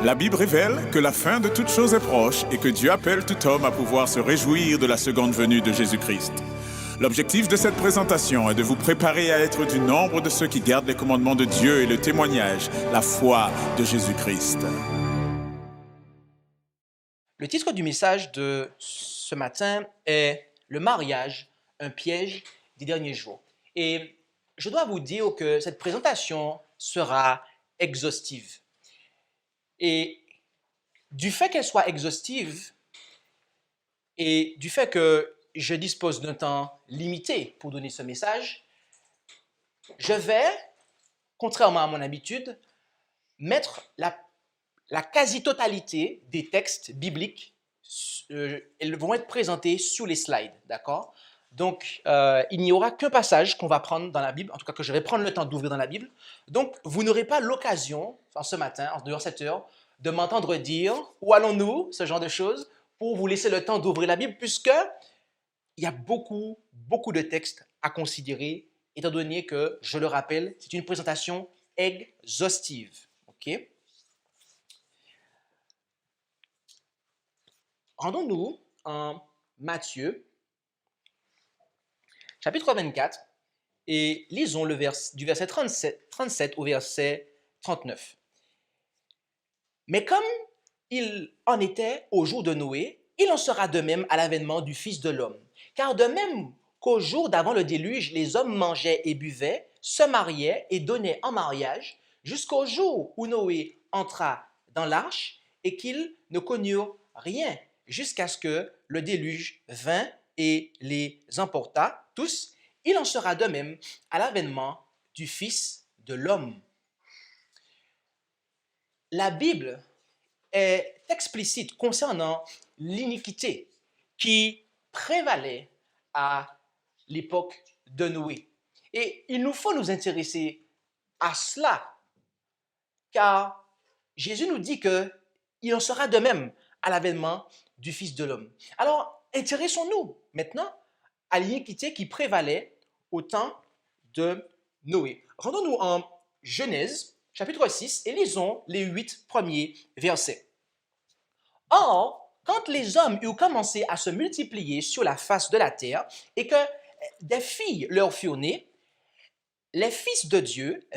La Bible révèle que la fin de toute chose est proche et que Dieu appelle tout homme à pouvoir se réjouir de la seconde venue de Jésus-Christ. L'objectif de cette présentation est de vous préparer à être du nombre de ceux qui gardent les commandements de Dieu et le témoignage, la foi de Jésus-Christ. Le titre du message de ce matin est « Le mariage, un piège des derniers jours ». Et je dois vous dire que cette présentation sera exhaustive. Et du fait qu'elle soit exhaustive et du fait que je dispose d'un temps limité pour donner ce message, je vais, contrairement à mon habitude, mettre la quasi-totalité des textes bibliques, elles vont être présentées sur les slides, d'accord? Donc, il n'y aura qu'un passage qu'on va prendre dans la Bible, en tout cas que je vais prendre le temps d'ouvrir dans la Bible. Donc, vous n'aurez pas l'occasion, ce matin, en dehors de cette heure, de m'entendre dire « Où allons-nous ?» ce genre de choses, pour vous laisser le temps d'ouvrir la Bible, puisque il y a beaucoup de textes à considérer, étant donné que, je le rappelle, c'est une présentation exhaustive. OK? Rendons-nous en Matthieu, chapitre 24, et lisons du verset 37 au verset 39. Mais comme il en était au jour de Noé, il en sera de même à l'avènement du Fils de l'homme. Car de même qu'au jour d'avant le déluge, les hommes mangeaient et buvaient, se mariaient et donnaient en mariage, jusqu'au jour où Noé entra dans l'arche et qu'ils ne connurent rien, jusqu'à ce que le déluge vint et les emporta tous. Il en sera de même à l'avènement du Fils de l'homme. La Bible est explicite concernant l'iniquité qui prévalait à l'époque de Noé. Et il nous faut nous intéresser à cela, car Jésus nous dit qu'il en sera de même à l'avènement du Fils de l'homme. Alors, intéressons-nous maintenant à l'iniquité qui prévalait au temps de Noé. Rendons-nous en Genèse, chapitre 6, et lisons les 8 premiers versets. Or, quand les hommes eurent commencé à se multiplier sur la face de la terre et que des filles leur furent nées, les fils de Dieu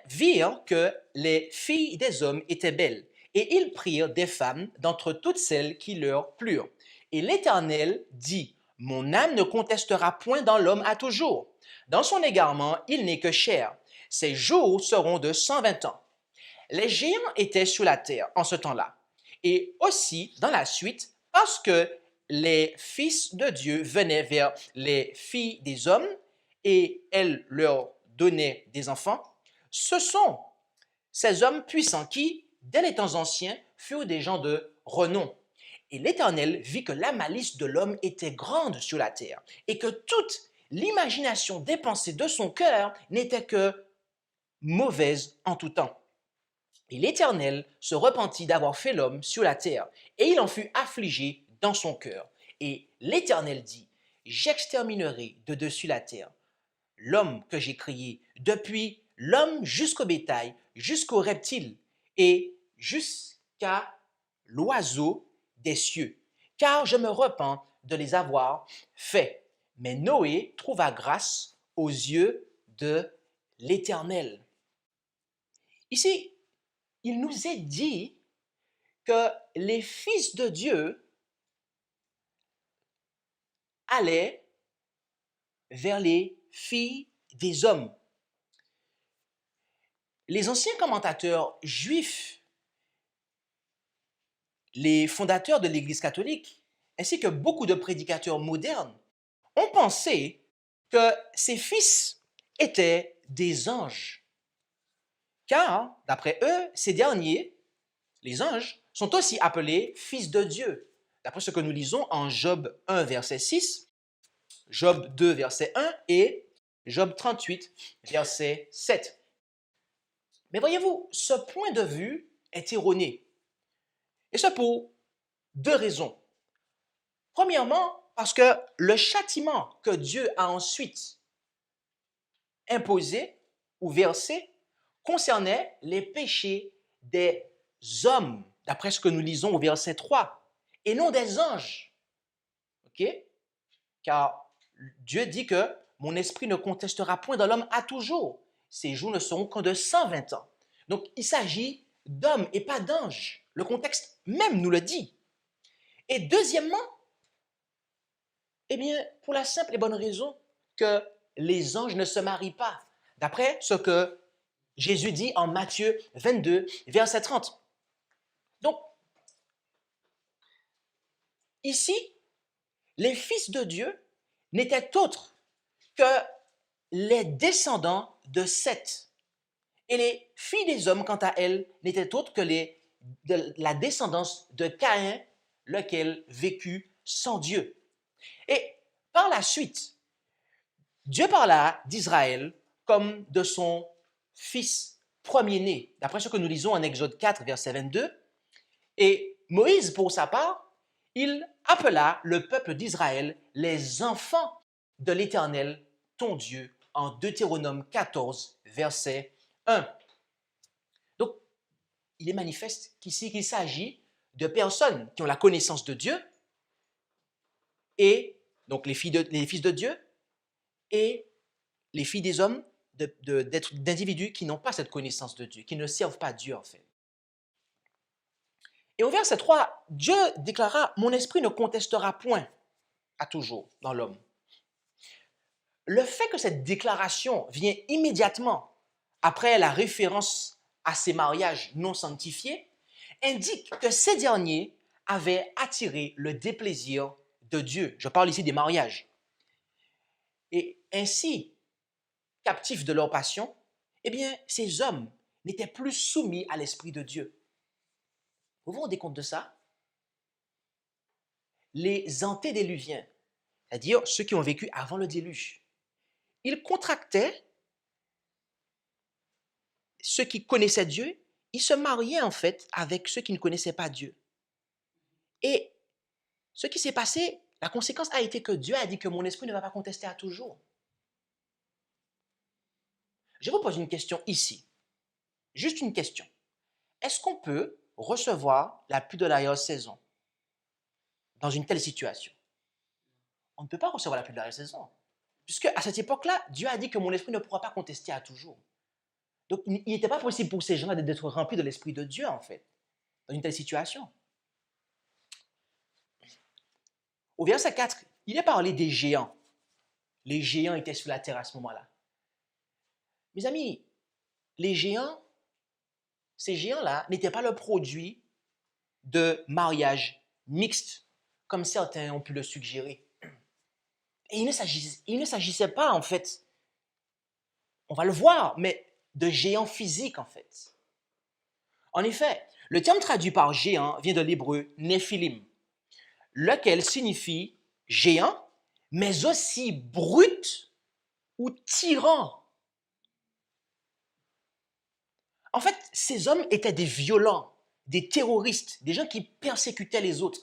virent que les filles des hommes étaient belles, et ils prirent des femmes d'entre toutes celles qui leur plurent. Et l'Éternel dit, « Mon âme ne contestera point dans l'homme à toujours. Dans son égarement, il n'est que chair. Ses jours seront de 120 ans. » Les géants étaient sur la terre en ce temps-là. Et aussi, dans la suite, parce que les fils de Dieu venaient vers les filles des hommes et elles leur donnaient des enfants, ce sont ces hommes puissants qui, dès les temps anciens, furent des gens de renom. Et l'Éternel vit que la malice de l'homme était grande sur la terre et que toute l'imagination des pensées de son cœur n'était que mauvaise en tout temps. Et l'Éternel se repentit d'avoir fait l'homme sur la terre, et il en fut affligé dans son cœur. Et l'Éternel dit, « J'exterminerai de dessus la terre l'homme que j'ai créé, depuis l'homme jusqu'au bétail, jusqu'aux reptiles, et jusqu'à l'oiseau des cieux, car je me repens de les avoir faits. » Mais Noé trouva grâce aux yeux de l'Éternel. Ici, il nous est dit que les fils de Dieu allaient vers les filles des hommes. Les anciens commentateurs juifs, les fondateurs de l'Église catholique, ainsi que beaucoup de prédicateurs modernes, ont pensé que ces fils étaient des anges. Car, d'après eux, ces derniers, les anges, sont aussi appelés fils de Dieu. D'après ce que nous lisons en Job 1, verset 6, Job 2, verset 1 et Job 38, verset 7. Mais voyez-vous, ce point de vue est erroné. Et ce pour deux raisons. Premièrement, parce que le châtiment que Dieu a ensuite imposé ou versé concernait les péchés des hommes, d'après ce que nous lisons au verset 3, et non des anges. OK? Car Dieu dit que mon esprit ne contestera point dans l'homme à toujours. Ses jours ne seront que de 120 ans. Donc, il s'agit d'hommes et pas d'anges. Le contexte même nous le dit. Et deuxièmement, eh bien, pour la simple et bonne raison que les anges ne se marient pas, d'après ce que Jésus dit en Matthieu 22, verset 30. Donc, ici, les fils de Dieu n'étaient autres que les descendants de Seth. Et les filles des hommes, quant à elles, n'étaient autres que la descendance de Caïn, lequel vécut sans Dieu. Et par la suite, Dieu parla d'Israël comme de son fils premier-né, d'après ce que nous lisons en Exode 4, verset 22. Et Moïse, pour sa part, il appela le peuple d'Israël les enfants de l'Éternel, ton Dieu, en Deutéronome 14, verset 1. Donc, il est manifeste qu'ici, qu'il s'agit de personnes qui ont la connaissance de Dieu, et donc les fils de Dieu, et les filles des hommes, d'individus qui n'ont pas cette connaissance de Dieu, qui ne servent pas Dieu en fait. Et au verset 3, Dieu déclara, « Mon esprit ne contestera point à toujours dans l'homme. » Le fait que cette déclaration vient immédiatement après la référence à ces mariages non sanctifiés indique que ces derniers avaient attiré le déplaisir de Dieu. Je parle ici des mariages. Et ainsi, captifs de leur passion, eh bien, ces hommes n'étaient plus soumis à l'Esprit de Dieu. Vous vous rendez compte de ça? Les antédiluviens, c'est-à-dire ceux qui ont vécu avant le déluge, ils contractaient ceux qui connaissaient Dieu, ils se mariaient en fait avec ceux qui ne connaissaient pas Dieu. Et ce qui s'est passé, la conséquence a été que Dieu a dit que mon esprit ne va pas contester à toujours. Je vous pose une question ici, juste une question. Est-ce qu'on peut recevoir la pluie de l'arrière-saison dans une telle situation? On ne peut pas recevoir la pluie de l'arrière-saison. Puisque à cette époque-là, Dieu a dit que mon esprit ne pourra pas contester à toujours. Donc, il n'était pas possible pour ces gens-là d'être remplis de l'Esprit de Dieu, en fait, dans une telle situation. Au verset 4, il est parlé des géants. Les géants étaient sur la terre à ce moment-là. Mes amis, les géants, ces géants-là n'étaient pas le produit de mariage mixte, comme certains ont pu le suggérer. Et il ne s'agissait pas, en fait, on va le voir, mais de géants physiques, en fait. En effet, le terme traduit par géant vient de l'hébreu néphilim, lequel signifie géant, mais aussi brute ou tyran. En fait, ces hommes étaient des violents, des terroristes, des gens qui persécutaient les autres,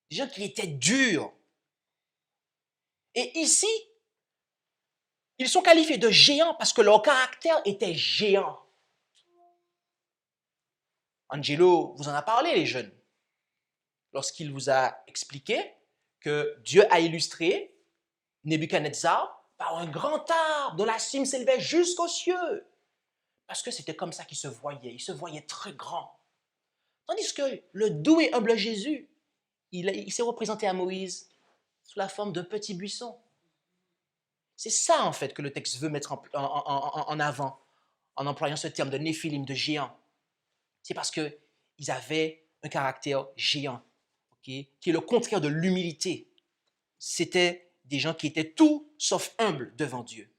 des gens qui étaient durs. Et ici, ils sont qualifiés de géants parce que leur caractère était géant. Angelo vous en a parlé, les jeunes, lorsqu'il vous a expliqué que Dieu a illustré Nebuchadnezzar par un grand arbre dont la cime s'élevait jusqu'aux cieux. Parce que c'était comme ça qu'il il se voyait très grand. Tandis que le doux et humble Jésus, il s'est représenté à Moïse sous la forme d'un petit buisson. C'est ça, en fait, que le texte veut mettre en avant, en employant ce terme de néphilim, de géant. C'est parce qu'ils avaient un caractère géant, okay, qui est le contraire de l'humilité. C'était des gens qui étaient tout sauf humbles devant Dieu.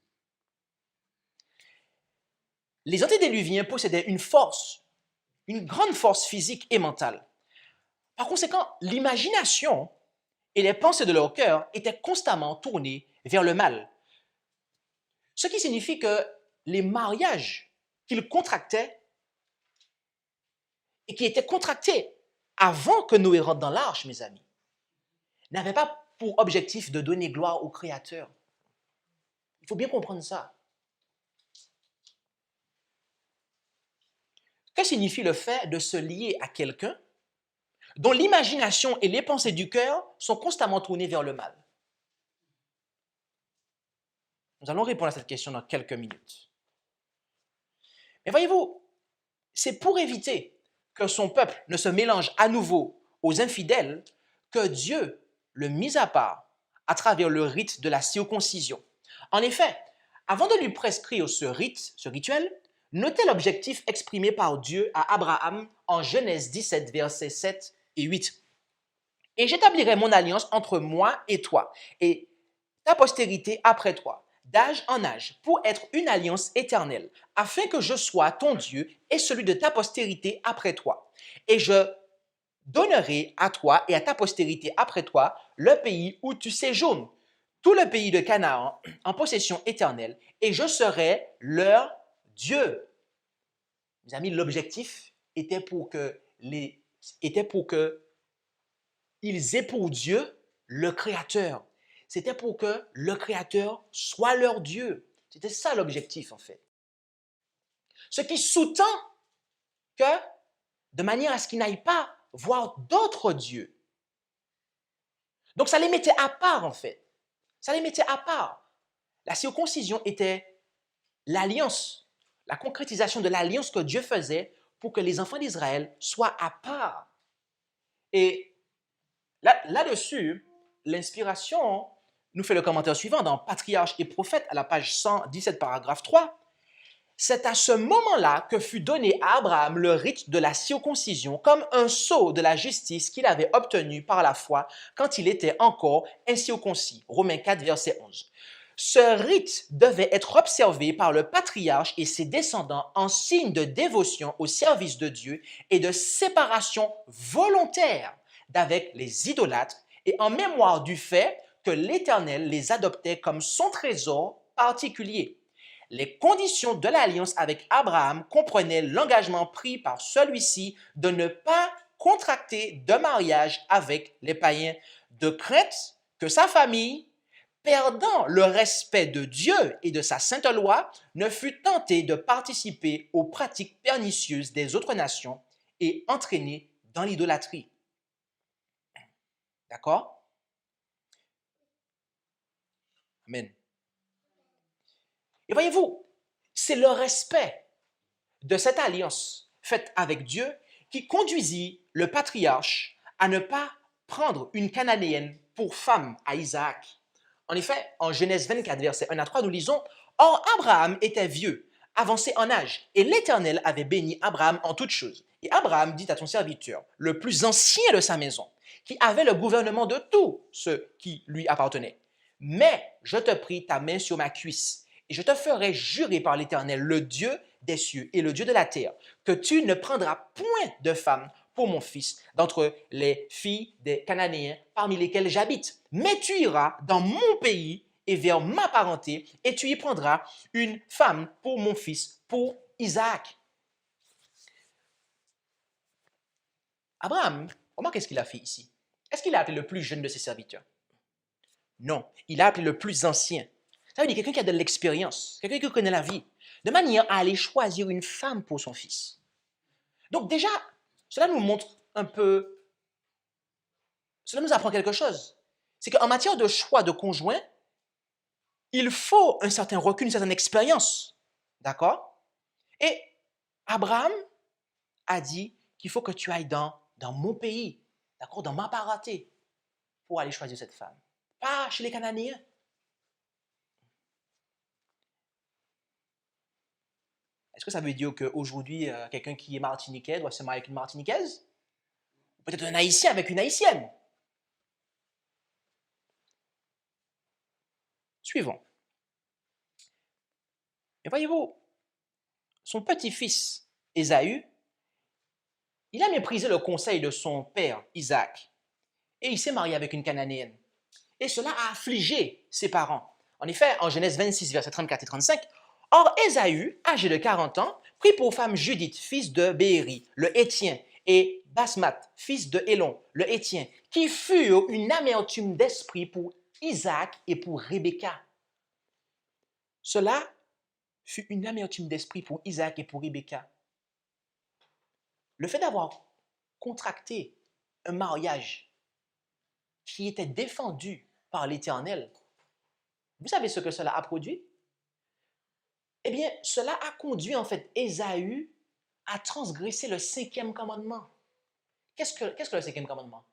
Les antédiluviens possédaient une force, une grande force physique et mentale. Par conséquent, l'imagination et les pensées de leur cœur étaient constamment tournées vers le mal. Ce qui signifie que les mariages qu'ils contractaient et qui étaient contractés avant que Noé rentre dans l'arche, mes amis, n'avaient pas pour objectif de donner gloire au Créateur. Il faut bien comprendre ça. Que signifie le fait de se lier à quelqu'un dont l'imagination et les pensées du cœur sont constamment tournées vers le mal? Nous allons répondre à cette question dans quelques minutes. Mais voyez-vous, c'est pour éviter que son peuple ne se mélange à nouveau aux infidèles que Dieu le mit à part à travers le rite de la circoncision. En effet, avant de lui prescrire ce rituel, notez l'objectif exprimé par Dieu à Abraham en Genèse 17, versets 7 et 8. « Et j'établirai mon alliance entre moi et toi, et ta postérité après toi, d'âge en âge, pour être une alliance éternelle, afin que je sois ton Dieu et celui de ta postérité après toi. Et je donnerai à toi et à ta postérité après toi le pays où tu séjournes, tout le pays de Canaan, en possession éternelle, et je serai leur Dieu. » Mes amis, l'objectif était pour que ils aient pour Dieu le Créateur. C'était pour que le Créateur soit leur Dieu. C'était ça l'objectif en fait. Ce qui sous-tend que, de manière à ce qu'ils n'aillent pas voir d'autres dieux. Donc ça les mettait à part en fait. Ça les mettait à part. La circoncision était l'alliance, la concrétisation de l'alliance que Dieu faisait pour que les enfants d'Israël soient à part. Et là-dessus, l'inspiration nous fait le commentaire suivant dans Patriarches et prophètes à la page 117, paragraphe 3. C'est à ce moment-là que fut donné à Abraham le rite de la circoncision comme un sceau de la justice qu'il avait obtenu par la foi quand il était encore incirconcis. Romains 4, verset 11. Ce rite devait être observé par le patriarche et ses descendants en signe de dévotion au service de Dieu et de séparation volontaire d'avec les idolâtres et en mémoire du fait que l'Éternel les adoptait comme son trésor particulier. Les conditions de l'alliance avec Abraham comprenaient l'engagement pris par celui-ci de ne pas contracter de mariage avec les païens, de crainte que sa famille, perdant le respect de Dieu et de sa sainte loi, ne fût tentée de participer aux pratiques pernicieuses des autres nations et entraînée dans l'idolâtrie. D'accord? Amen. Et voyez-vous, c'est le respect de cette alliance faite avec Dieu qui conduisit le patriarche à ne pas prendre une Cananéenne pour femme à Isaac. En effet, en Genèse 24, versets 1 à 3, nous lisons « Or Abraham était vieux, avancé en âge, et l'Éternel avait béni Abraham en toutes choses. Et Abraham dit à son serviteur, le plus ancien de sa maison, qui avait le gouvernement de tout ce qui lui appartenait. Mais je te prie ta main sur ma cuisse, et je te ferai jurer par l'Éternel, le Dieu des cieux et le Dieu de la terre, que tu ne prendras point de femme pour mon fils d'entre les filles des Cananéens parmi lesquels j'habite. Mais tu iras dans mon pays et vers ma parenté, et tu y prendras une femme pour mon fils, pour Isaac. » Abraham, remarquez ce qu'il a fait ici. Est-ce qu'il a appelé le plus jeune de ses serviteurs? Non, il a appelé le plus ancien. Ça veut dire quelqu'un qui a de l'expérience, quelqu'un qui connaît la vie, de manière à aller choisir une femme pour son fils. Donc déjà, cela nous montre un peu, cela nous apprend quelque chose. C'est qu'en matière de choix de conjoint, il faut un certain recul, une certaine expérience. D'accord? Et Abraham a dit qu'il faut que tu ailles dans mon pays, d'accord, dans ma parenté, pour aller choisir cette femme. Pas chez les Cananéens. Est-ce que ça veut dire qu'aujourd'hui, quelqu'un qui est martiniquais doit se marier avec une martiniquaise? Ou peut-être un haïtien avec une haïtienne? Suivons. Et voyez-vous, son petit-fils, Ésaü, il a méprisé le conseil de son père, Isaac, et il s'est marié avec une Cananéenne. Et cela a affligé ses parents. En effet, en Genèse 26, versets 34 et 35, « Or Ésaü, âgé de 40 ans, prit pour femme Judith, fils de Béhéri, le Hétien, et Basmat, fils de Élon, le Hétien, qui furent une amertume d'esprit pour Isaac et pour Rebecca. » Cela fut une amertume d'esprit pour Isaac et pour Rebecca. le fait d'avoir contracté un mariage qui était défendu par l'Éternel, vous savez ce que cela a produit? Eh bien, cela a conduit en fait Ésaü à transgresser le cinquième commandement. Qu'est-ce que le cinquième commandement?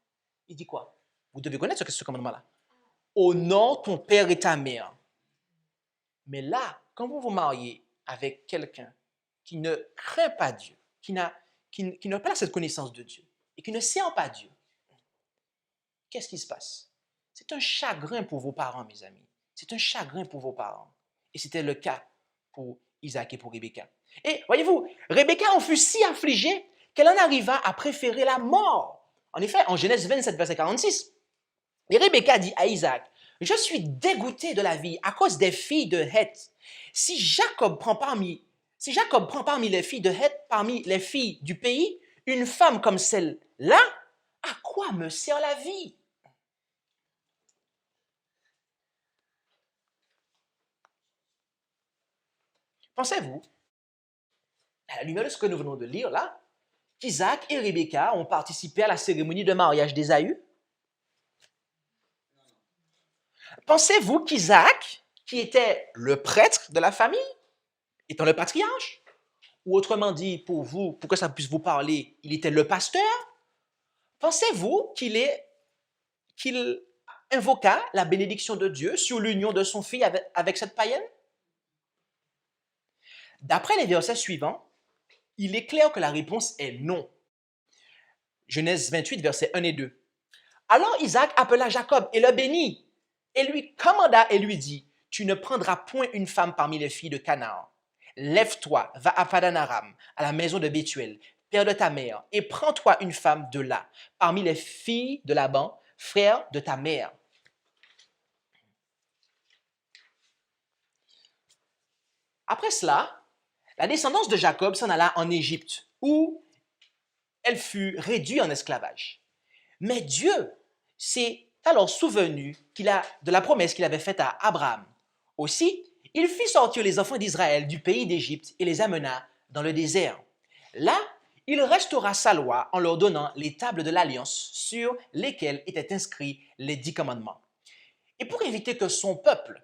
Il dit quoi? Vous devez connaître ce commandement-là. Honore ton père et ta mère. Mais là, quand vous vous mariez avec quelqu'un qui ne craint pas Dieu, qui n'a pas cette connaissance de Dieu et qui ne sait pas Dieu, qu'est-ce qui se passe? C'est un chagrin pour vos parents, mes amis. C'est un chagrin pour vos parents. Et c'était le cas pour Isaac et pour Rebecca. Et voyez-vous, Rebecca en fut si affligée qu'elle en arriva à préférer la mort. En effet, en Genèse 27, verset 46, et Rebecca dit à Isaac, « Je suis dégoûtée de la vie à cause des filles de Heth. Si Jacob prend parmi les filles de Heth, parmi les filles du pays, une femme comme celle-là, à quoi me sert la vie? » Pensez-vous, à la lumière de ce que nous venons de lire là, qu'Isaac et Rebecca ont participé à la cérémonie de mariage d'Ésaü? Pensez-vous qu'Isaac, qui était le prêtre de la famille, étant le patriarche, ou autrement dit, pour vous, pour que ça puisse vous parler, il était le pasteur, pensez-vous qu'il invoqua la bénédiction de Dieu sur l'union de son fils avec cette païenne? D'après les versets suivants, il est clair que la réponse est non. Genèse 28, versets 1 et 2. Alors Isaac appela Jacob et le bénit, et lui commanda et lui dit, « Tu ne prendras point une femme parmi les filles de Canaan. Lève-toi, va à Padan Aram, à la maison de Bethuel, père de ta mère, et prends-toi une femme de là, parmi les filles de Laban, frère de ta mère. » Après cela, la descendance de Jacob s'en alla en Égypte, où elle fut réduite en esclavage. Mais Dieu s'est alors souvenu de la promesse qu'il avait faite à Abraham. Aussi, il fit sortir les enfants d'Israël du pays d'Égypte et les amena dans le désert. Là, il restaura sa loi en leur donnant les tables de l'Alliance sur lesquelles étaient inscrits les 10 commandements. Et pour éviter que son peuple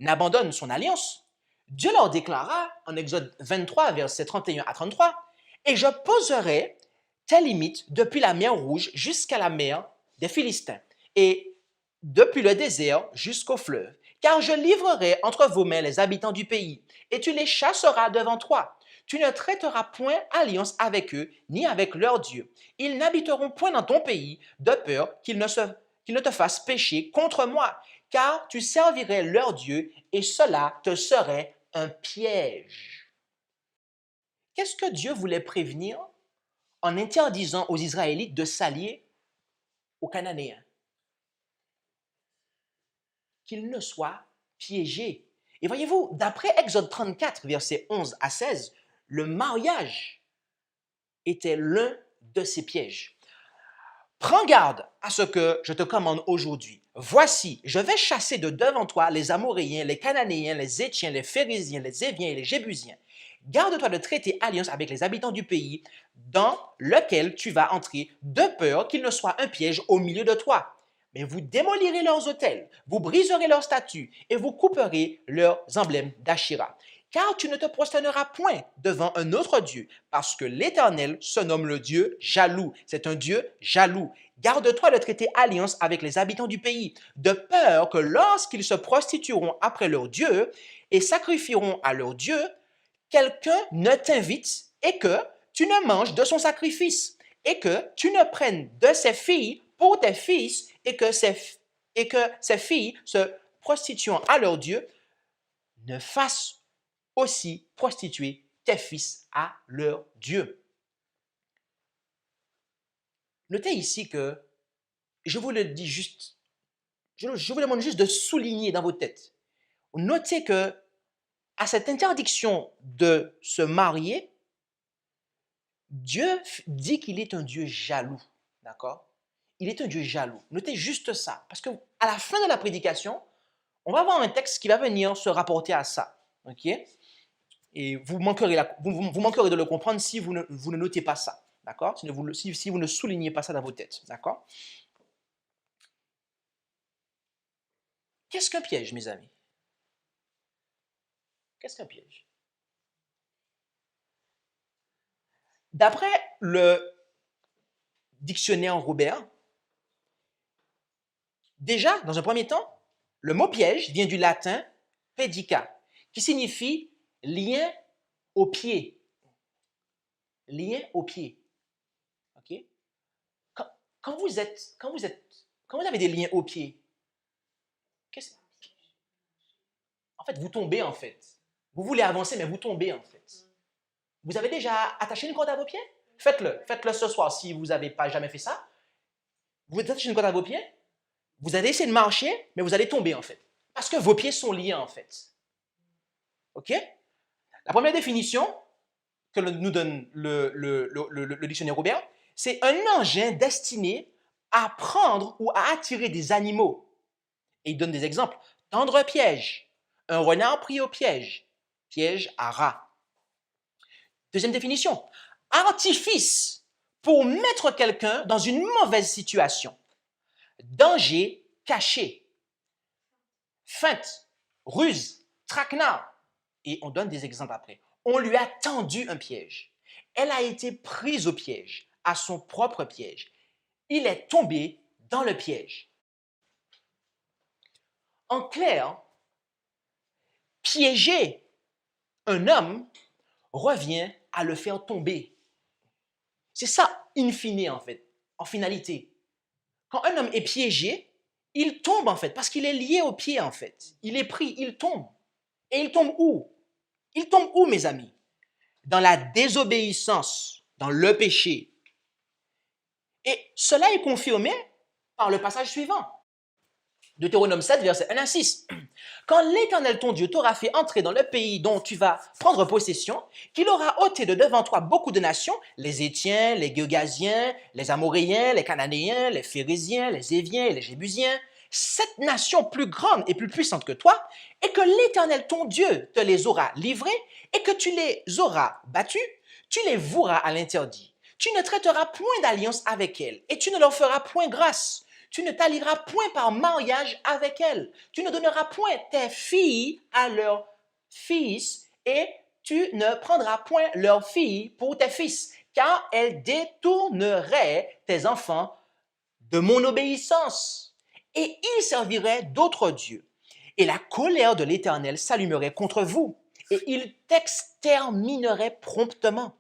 n'abandonne son alliance, Dieu leur déclara en Exode 23, versets 31 à 33, « Et je poserai tes limites depuis la mer Rouge jusqu'à la mer des Philistins, et depuis le désert jusqu'au fleuve, car je livrerai entre vos mains les habitants du pays, et tu les chasseras devant toi. Tu ne traiteras point alliance avec eux, ni avec leurs dieux. Ils n'habiteront point dans ton pays, de peur qu'ils ne te fassent pécher contre moi, car tu servirais leurs dieux, et cela te serait un piège. » Qu'est-ce que Dieu voulait prévenir en interdisant aux Israélites de s'allier aux Cananéens? Qu'ils ne soient piégés. Et voyez-vous, d'après Exode 34, versets 11 à 16, le mariage était l'un de ces pièges. Prends garde à ce que je te commande aujourd'hui. Voici, je vais chasser de devant toi les Amoréens, les Cananéens, les Étiens, les Phérésiens, les Éviens et les Jébusiens. Garde-toi de traiter alliance avec les habitants du pays dans lequel tu vas entrer, de peur qu'il ne soit un piège au milieu de toi. Mais vous démolirez leurs autels, vous briserez leurs statues et vous couperez leurs emblèmes d'Ashira. Car tu ne te prosterneras point devant un autre Dieu, parce que l'Éternel se nomme le Dieu jaloux. C'est un Dieu jaloux. Garde-toi de traiter alliance avec les habitants du pays, de peur que lorsqu'ils se prostitueront après leur Dieu et sacrifieront à leur Dieu, quelqu'un ne t'invite et que tu ne manges de son sacrifice, et que tu ne prennes de ses filles pour tes fils, et que ces filles se prostituant à leur Dieu ne fassent aussi prostituer tes fils à leur Dieu. Notez ici que, je vous le dis juste, je vous demande juste de souligner dans vos têtes. Notez que à cette interdiction de se marier, Dieu dit qu'il est un Dieu jaloux, d'accord? Il est un Dieu jaloux. Notez juste ça, parce qu'à la fin de la prédication, on va avoir un texte qui va venir se rapporter à ça, ok? Et vous manquerez, vous manquerez de le comprendre si vous ne notez pas ça. D'accord? Si vous ne soulignez pas ça dans vos têtes. D'accord? Qu'est-ce qu'un piège, mes amis? Qu'est-ce qu'un piège? D'après le dictionnaire Robert, déjà, dans un premier temps, le mot piège vient du latin pedica, qui signifie lien au pied. Lien au pied. OK? Quand vous avez des liens au pied, en fait, vous tombez en fait. Vous voulez avancer, mais vous tombez en fait. Vous avez déjà attaché une corde à vos pieds? Faites-le ce soir si vous n'avez pas jamais fait ça. Vous attachez une corde à vos pieds, vous allez essayer de marcher, mais vous allez tomber en fait. Parce que vos pieds sont liés en fait. OK? La première définition que nous donne le dictionnaire Robert, c'est un engin destiné à prendre ou à attirer des animaux. Et il donne des exemples. Tendre un piège. Un renard pris au piège. Piège à rat. Deuxième définition. Artifice pour mettre quelqu'un dans une mauvaise situation. Danger caché. Feinte, ruse, traquenard. Et on donne des exemples après. On lui a tendu un piège. Elle a été prise au piège, à son propre piège. Il est tombé dans le piège. En clair, piéger un homme revient à le faire tomber. C'est ça, in fine, en fait, en finalité. Quand un homme est piégé, il tombe, en fait, parce qu'il est lié au pied, en fait. Il est pris, il tombe. Et il tombe où? Il tombe où, mes amis? Dans la désobéissance, dans le péché. Et cela est confirmé par le passage suivant. Deutéronome 7, versets 1 à 6. Quand l'Éternel ton Dieu t'aura fait entrer dans le pays dont tu vas prendre possession, qu'il aura ôté de devant toi beaucoup de nations, les Étiens, les Girgasiens, les Amoréens, les Cananéens, les Phérésiens, les Éviens et les Jébusiens, 7 nations plus grandes et plus puissantes que toi, et que l'Éternel ton Dieu te les aura livrées, et que tu les auras battus, tu les voueras à l'interdit. Tu ne traiteras point d'alliance avec elles, et tu ne leur feras point grâce. Tu ne t'allieras point par mariage avec elles. Tu ne donneras point tes filles à leurs fils, et tu ne prendras point leurs filles pour tes fils, car elles détourneraient tes enfants de mon obéissance, et ils serviraient d'autres dieux. Et la colère de l'Éternel s'allumerait contre vous, et il t'exterminerait promptement.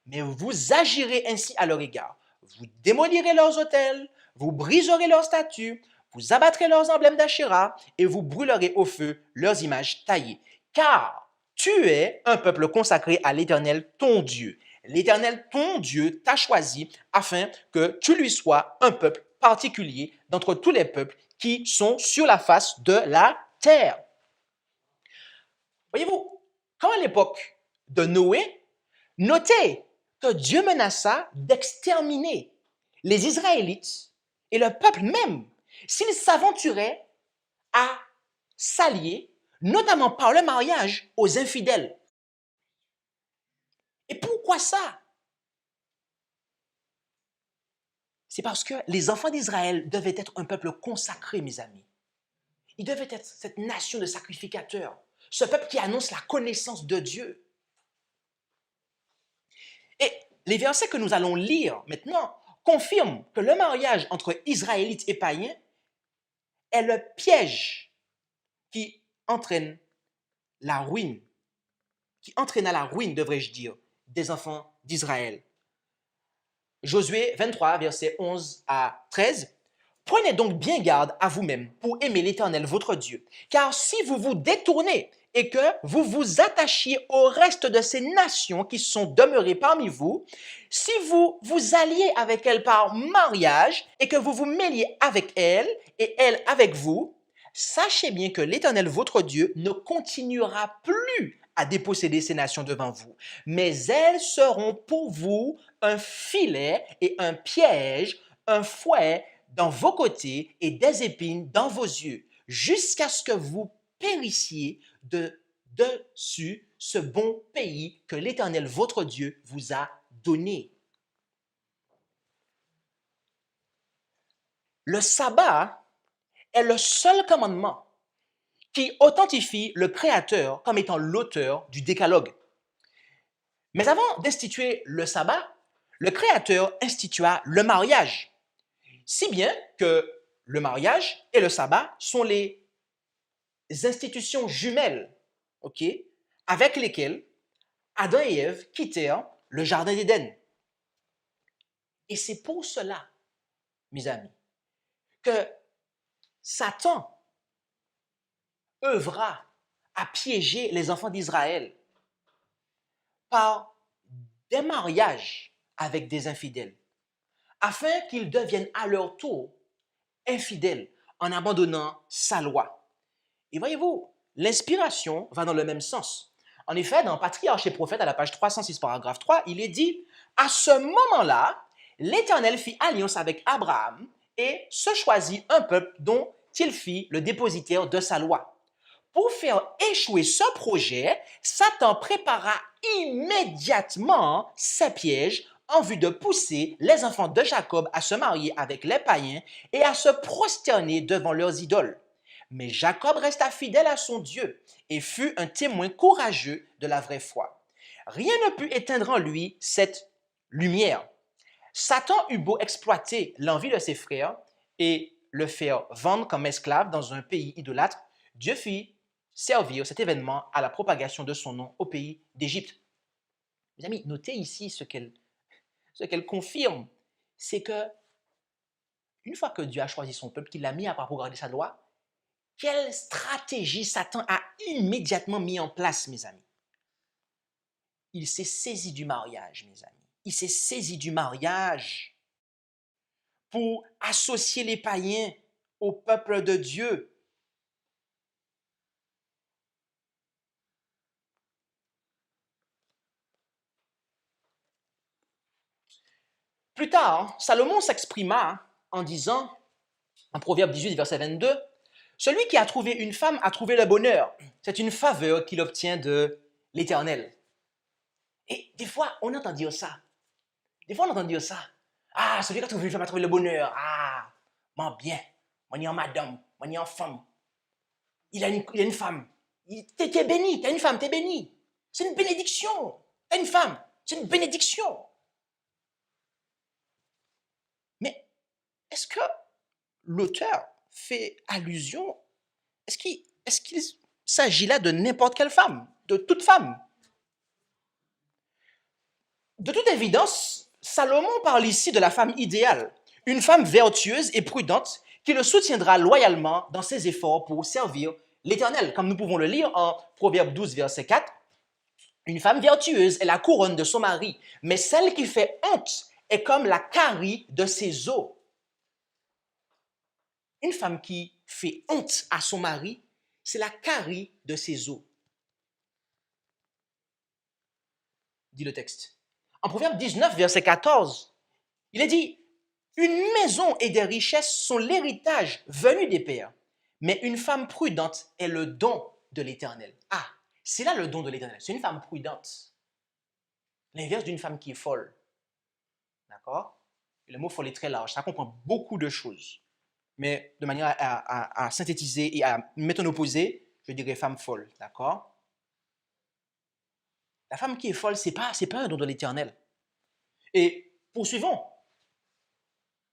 Mais vous agirez ainsi à leur égard. Vous démolirez leurs autels, vous briserez leurs statues, vous abattrez leurs emblèmes d'Achéra, et vous brûlerez au feu leurs images taillées. Car tu es un peuple consacré à l'Éternel ton Dieu. L'Éternel ton Dieu t'a choisi afin que tu lui sois un peuple particulier d'entre tous les peuples qui sont sur la face de la terre. Voyez-vous, quand à l'époque de Noé, notez que Dieu menaça d'exterminer les Israélites et le peuple même s'ils s'aventuraient à s'allier, notamment par le mariage, aux infidèles. Et pourquoi ça? C'est parce que les enfants d'Israël devaient être un peuple consacré, mes amis. Ils devaient être cette nation de sacrificateurs, ce peuple qui annonce la connaissance de Dieu. Et les versets que nous allons lire maintenant confirment que le mariage entre Israélites et païens est le piège qui entraîne la ruine, qui entraîna la ruine, devrais-je dire, des enfants d'Israël. Josué 23, versets 11 à 13. Prenez donc bien garde à vous-même pour aimer l'Éternel votre Dieu, car si vous vous détournez et que vous vous attachiez au reste de ces nations qui sont demeurées parmi vous, si vous vous alliez avec elles par mariage et que vous vous mêliez avec elles et elles avec vous, sachez bien que l'Éternel votre Dieu ne continuera plus à déposséder ces nations devant vous, mais elles seront pour vous un filet et un piège, un fouet dans vos côtés et des épines dans vos yeux, jusqu'à ce que vous périssiez de dessus ce bon pays que l'Éternel, votre Dieu, vous a donné. Le sabbat est le seul commandement qui authentifie le Créateur comme étant l'auteur du décalogue. Mais avant d'instituer le sabbat, le Créateur institua le mariage, si bien que le mariage et le sabbat sont les institutions jumelles, ok, avec lesquelles Adam et Ève quittèrent le jardin d'Éden. Et c'est pour cela, mes amis, que Satan œuvra à piéger les enfants d'Israël par des mariages avec des infidèles, afin qu'ils deviennent à leur tour infidèles en abandonnant sa loi. Et voyez-vous, l'inspiration va dans le même sens. En effet, dans Patriarches et Prophètes, à la page 306, paragraphe 3, il est dit « À ce moment-là, l'Éternel fit alliance avec Abraham et se choisit un peuple dont il fit le dépositaire de sa loi. » Pour faire échouer ce projet, Satan prépara immédiatement ses pièges en vue de pousser les enfants de Jacob à se marier avec les païens et à se prosterner devant leurs idoles. Mais Jacob resta fidèle à son Dieu et fut un témoin courageux de la vraie foi. Rien ne put éteindre en lui cette lumière. Satan eut beau exploiter l'envie de ses frères et le faire vendre comme esclave dans un pays idolâtre, Dieu fit servir cet événement à la propagation de son nom au pays d'Égypte. Mes amis, notez ici ce qu'elle confirme, c'est que une fois que Dieu a choisi son peuple, qu'il l'a mis à part pour garder sa loi, quelle stratégie Satan a immédiatement mis en place, mes amis? Il s'est saisi du mariage, mes amis. Il s'est saisi du mariage pour associer les païens au peuple de Dieu. Plus tard, Salomon s'exprima en disant, en Proverbe 18, verset 22, « Celui qui a trouvé une femme a trouvé le bonheur. C'est une faveur qu'il obtient de l'Éternel. » Et des fois, on entend dire ça. Ah, celui qui a trouvé une femme a trouvé le bonheur. Ah, mon bien, mon y en madame, mon y en femme. Il a une femme. T'es béni, t'as une femme, t'es béni. C'est une bénédiction. T'as une femme, c'est une bénédiction. Mais est-ce que l'auteur fait allusion, est-ce qu'il s'agit là de n'importe quelle femme, de toute femme? De toute évidence, Salomon parle ici de la femme idéale, une femme vertueuse et prudente qui le soutiendra loyalement dans ses efforts pour servir l'Éternel. Comme nous pouvons le lire en Proverbe 12, verset 4, « Une femme vertueuse est la couronne de son mari, mais celle qui fait honte est comme la carie de ses os. » Une femme qui fait honte à son mari, c'est la carie de ses os, dit le texte. En Proverbe 19, verset 14, il est dit, « Une maison et des richesses sont l'héritage venu des pères, mais une femme prudente est le don de l'Éternel. » Ah, c'est là le don de l'Éternel, c'est une femme prudente. L'inverse d'une femme qui est folle. D'accord? Le mot folle est très large, ça comprend beaucoup de choses. Mais de manière à synthétiser et à mettre en opposé, je dirais femme folle. D'accord? La femme qui est folle, c'est pas un don de l'Éternel. Et poursuivons.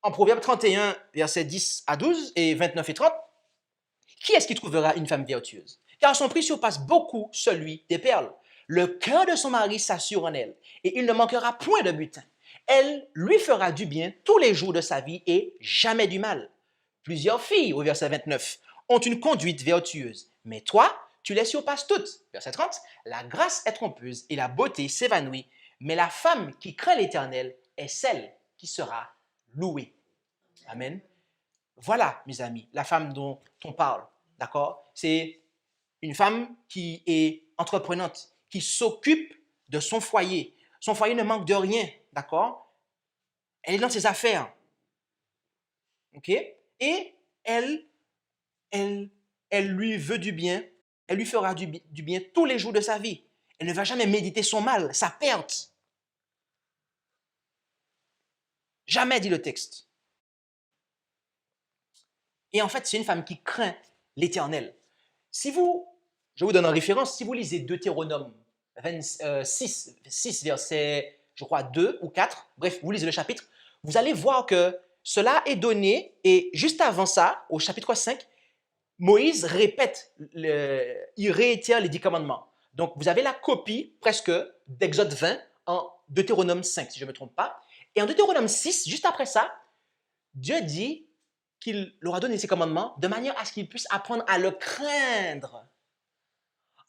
En Proverbe 31, versets 10 à 12 et 29 et 30, qui est-ce qui trouvera une femme vertueuse? Car son prix surpasse beaucoup celui des perles. Le cœur de son mari s'assure en elle, et il ne manquera point de butin. Elle lui fera du bien tous les jours de sa vie et jamais du mal. Plusieurs filles, au verset 29, ont une conduite vertueuse, mais toi, tu les surpasses toutes. Verset 30, la grâce est trompeuse et la beauté s'évanouit, mais la femme qui craint l'Éternel est celle qui sera louée. Amen. Voilà, mes amis, la femme dont on parle, d'accord? C'est une femme qui est entreprenante, qui s'occupe de son foyer. Son foyer ne manque de rien, d'accord? Elle est dans ses affaires. OK? Et elle lui veut du bien, elle lui fera du bien tous les jours de sa vie. Elle ne va jamais méditer son mal, sa perte. Jamais, dit le texte. Et en fait, c'est une femme qui craint l'Éternel. Je vous donne une référence, si vous lisez Deutéronome 6, verset, je crois, 2 ou 4, bref, vous lisez le chapitre, vous allez voir que cela est donné, et juste avant ça, au chapitre 5, Moïse il réitère les 10 commandements. Donc, vous avez la copie presque d'Exode 20 en Deutéronome 5, si je ne me trompe pas. Et en Deutéronome 6, juste après ça, Dieu dit qu'il leur a donné ces commandements de manière à ce qu'ils puissent apprendre à le craindre.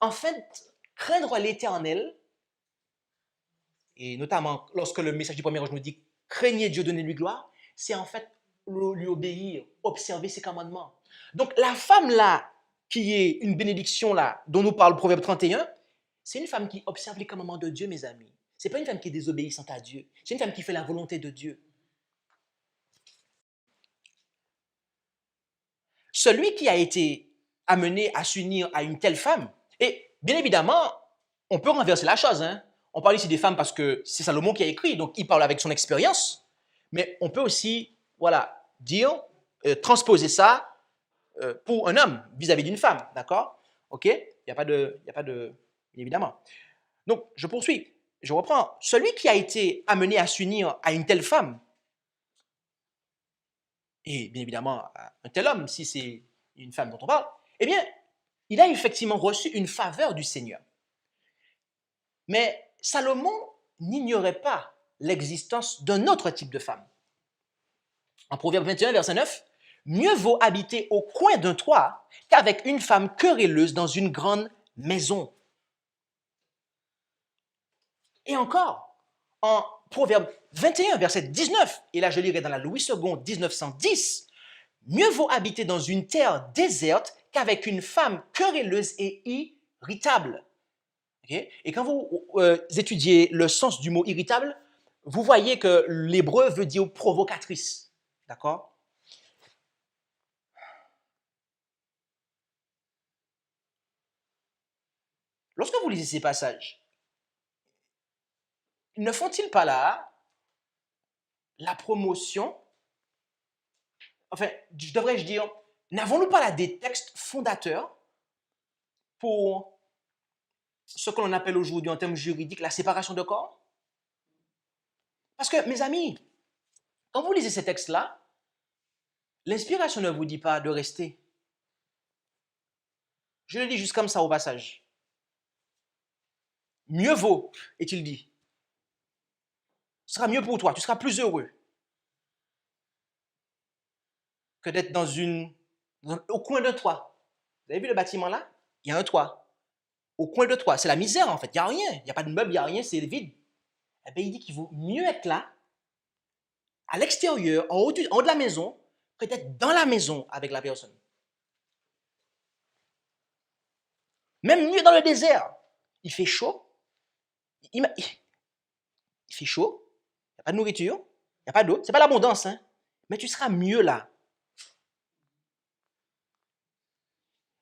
En fait, craindre l'Éternel, et notamment lorsque le message du premier ange nous dit « craignez Dieu, donnez-lui gloire », c'est en fait lui obéir, observer ses commandements. Donc la femme là, qui est une bénédiction là, dont nous parle Proverbe 31, c'est une femme qui observe les commandements de Dieu, mes amis. Ce n'est pas une femme qui est désobéissante à Dieu, c'est une femme qui fait la volonté de Dieu. Celui qui a été amené à s'unir à une telle femme, et bien évidemment, on peut renverser la chose. On parle ici des femmes parce que c'est Salomon qui a écrit, donc il parle avec son expérience, mais on peut aussi, dire, transposer ça pour un homme vis-à-vis d'une femme, d'accord? Ok? Il n'y a pas de, bien évidemment. Donc, je poursuis, je reprends. Celui qui a été amené à s'unir à une telle femme, et bien évidemment un tel homme, si c'est une femme dont on parle, eh bien, il a effectivement reçu une faveur du Seigneur. Mais Salomon n'ignorait pas l'existence d'un autre type de femme. En Proverbe 21, verset 9, « Mieux vaut habiter au coin d'un toit qu'avec une femme querelleuse dans une grande maison. » Et encore, en Proverbe 21, verset 19, et là je lirai dans la Louis II 1910, « Mieux vaut habiter dans une terre déserte qu'avec une femme querelleuse et irritable. » Okay? Et quand vous étudiez le sens du mot irritable, vous voyez que l'hébreu veut dire provocatrice. D'accord? Lorsque vous lisez ces passages, ne font-ils pas là la promotion, enfin, devrais-je dire, n'avons-nous pas là des textes fondateurs pour ce que l'on appelle aujourd'hui en termes juridiques la séparation de corps? Parce que, mes amis, quand vous lisez ces textes-là, l'inspiration ne vous dit pas de rester. Je le dis juste comme ça au passage. Mieux vaut, est-il dit. Ce sera mieux pour toi, tu seras plus heureux que d'être au coin d'un toit. Vous avez vu le bâtiment là? Il y a un toit. Au coin de toit, c'est la misère en fait, il n'y a rien. Il n'y a pas de meubles, il n'y a rien, c'est vide. Eh bien, il dit qu'il vaut mieux être là, à l'extérieur, en haut de la maison, peut-être dans la maison avec la personne. Même mieux dans le désert. Il fait chaud. Il fait chaud. Il n'y a pas de nourriture. Il n'y a pas d'eau. Ce n'est pas l'abondance. Mais tu seras mieux là.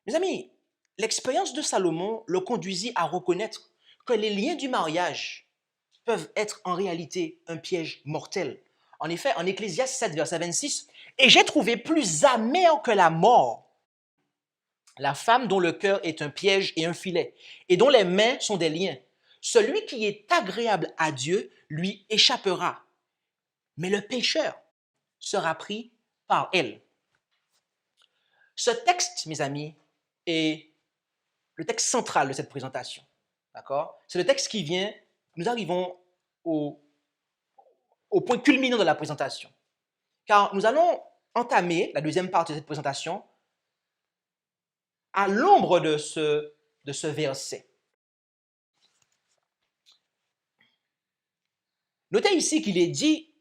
Mes amis, l'expérience de Salomon le conduisit à reconnaître que les liens du mariage peuvent être en réalité un piège mortel. En effet, en Ecclésiaste 7, verset 26, « Et j'ai trouvé plus amer que la mort la femme dont le cœur est un piège et un filet, et dont les mains sont des liens. Celui qui est agréable à Dieu lui échappera, mais le pécheur sera pris par elle. » Ce texte, mes amis, est le texte central de cette présentation. D'accord? C'est le texte qui vient, nous arrivons au point culminant de la présentation. Car nous allons entamer la deuxième partie de cette présentation à l'ombre de ce verset. Notez ici qu'il est dit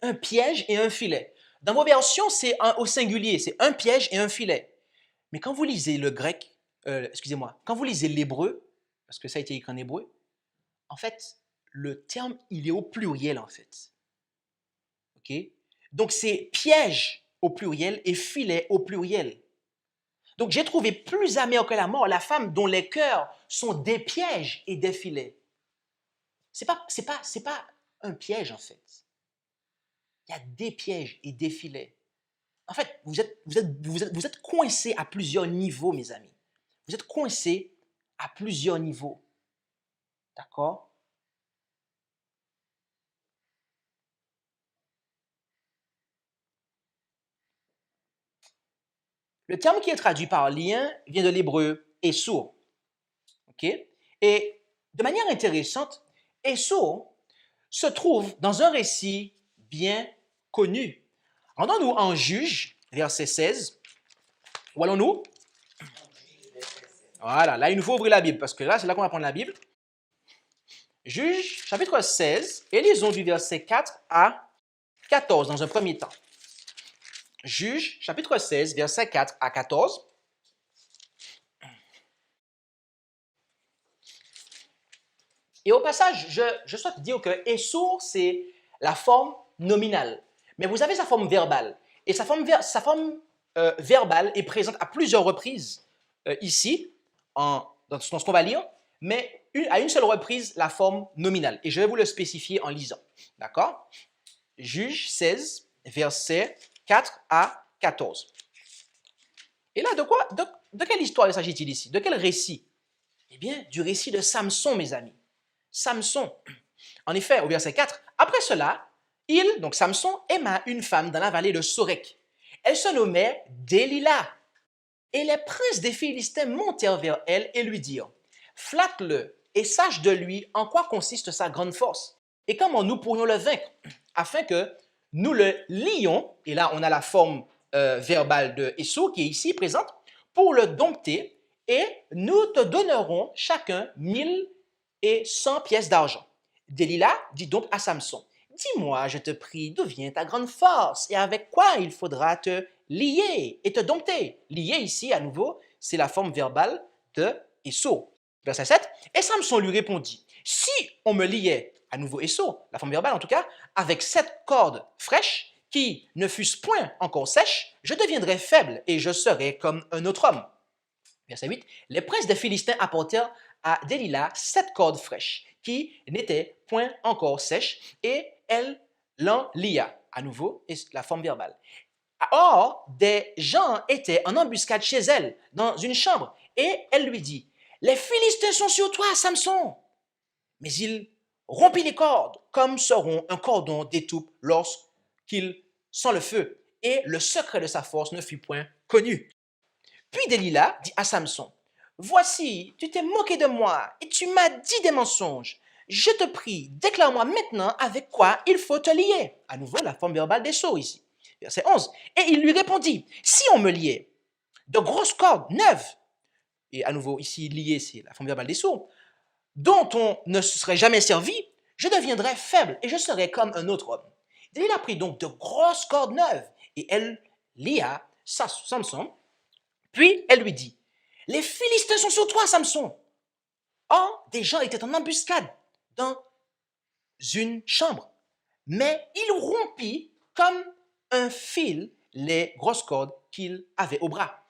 un piège et un filet. Dans vos versions, c'est au singulier, c'est un piège et un filet. Mais quand vous lisez le grec, quand vous lisez l'hébreu, parce que ça a été écrit en hébreu, en fait, le terme, il est au pluriel, en fait. OK? Donc, c'est piège au pluriel et filet au pluriel. Donc, j'ai trouvé plus amère que la mort la femme dont les cœurs sont des pièges et des filets. C'est pas un piège, en fait. Il y a des pièges et des filets. En fait, vous êtes coincés à plusieurs niveaux, mes amis. Vous êtes coincés à plusieurs niveaux. D'accord? Le terme qui est traduit par lien vient de l'hébreu Esau. OK? Et de manière intéressante, Esau se trouve dans un récit bien connu. Rendons-nous en Juge, verset 16. Où allons-nous? Voilà, là, il nous faut ouvrir la Bible, parce que là, c'est là qu'on va prendre la Bible. Juge, chapitre 16, et lisons du verset 4 à 14 dans un premier temps. Juge, chapitre 16, verset 4 à 14. Et au passage, je souhaite dire que Esau, c'est la forme nominale. Mais vous avez sa forme verbale. Et sa forme verbale est présente à plusieurs reprises ici, dans ce qu'on va lire, mais à une seule reprise, la forme nominale. Et je vais vous le spécifier en lisant. D'accord? Juge 16, versets 4 à 14. Et là, de quelle histoire s'agit-il ici? De quel récit? Eh bien, du récit de Samson, mes amis. Samson. En effet, au verset 4, après cela, donc Samson, aima une femme dans la vallée de Sorek. Elle se nommait Delilah. Et les princes des Philistins montèrent vers elle et lui dirent, flatte-le et sache de lui en quoi consiste sa grande force et comment nous pourrions le vaincre, afin que nous le lions, et là on a la forme verbale de Esau qui est ici présente, pour le dompter, et nous te donnerons chacun 1 100 pièces d'argent. Delilah dit donc à Samson, dis-moi, je te prie, d'où vient ta grande force et avec quoi il faudra te lier et te dompter. Lier ici, à nouveau, c'est la forme verbale de Esau. Verset 7, et Samson lui répondit, si on me liait, à nouveau Esau, la forme verbale en tout cas, avec 7 cordes fraîches qui ne fussent point encore sèches, je deviendrais faible et je serais comme un autre homme. Verset 8, les princes des Philistins apportèrent à Delilah 7 cordes fraîches qui n'étaient point encore sèches et elle l'en lia. À nouveau, la forme verbale. Or, des gens étaient en embuscade chez elle, dans une chambre, et elle lui dit, les Philistins sont sur toi, Samson. Mais il rompit les cordes, comme se rompt un cordon d'étoupe lorsqu'il sent le feu, et le secret de sa force ne fut point connu. Puis Delilah dit à Samson, voici, tu t'es moqué de moi, et tu m'as dit des mensonges. Je te prie, déclare-moi maintenant avec quoi il faut te lier. À nouveau, la forme verbale d'Esau ici. Verset 11. Et il lui répondit, si on me liait de grosses cordes neuves, et à nouveau ici lié, c'est la forme verbale d'Esau, dont on ne se serait jamais servi, je deviendrais faible et je serais comme un autre homme. Delilah prit donc de grosses cordes neuves et elle lia Samson. Puis elle lui dit, les Philistins sont sur toi, Samson. Or, des gens étaient en embuscade dans une chambre, mais il rompit comme un fil les grosses cordes qu'il avait au bras.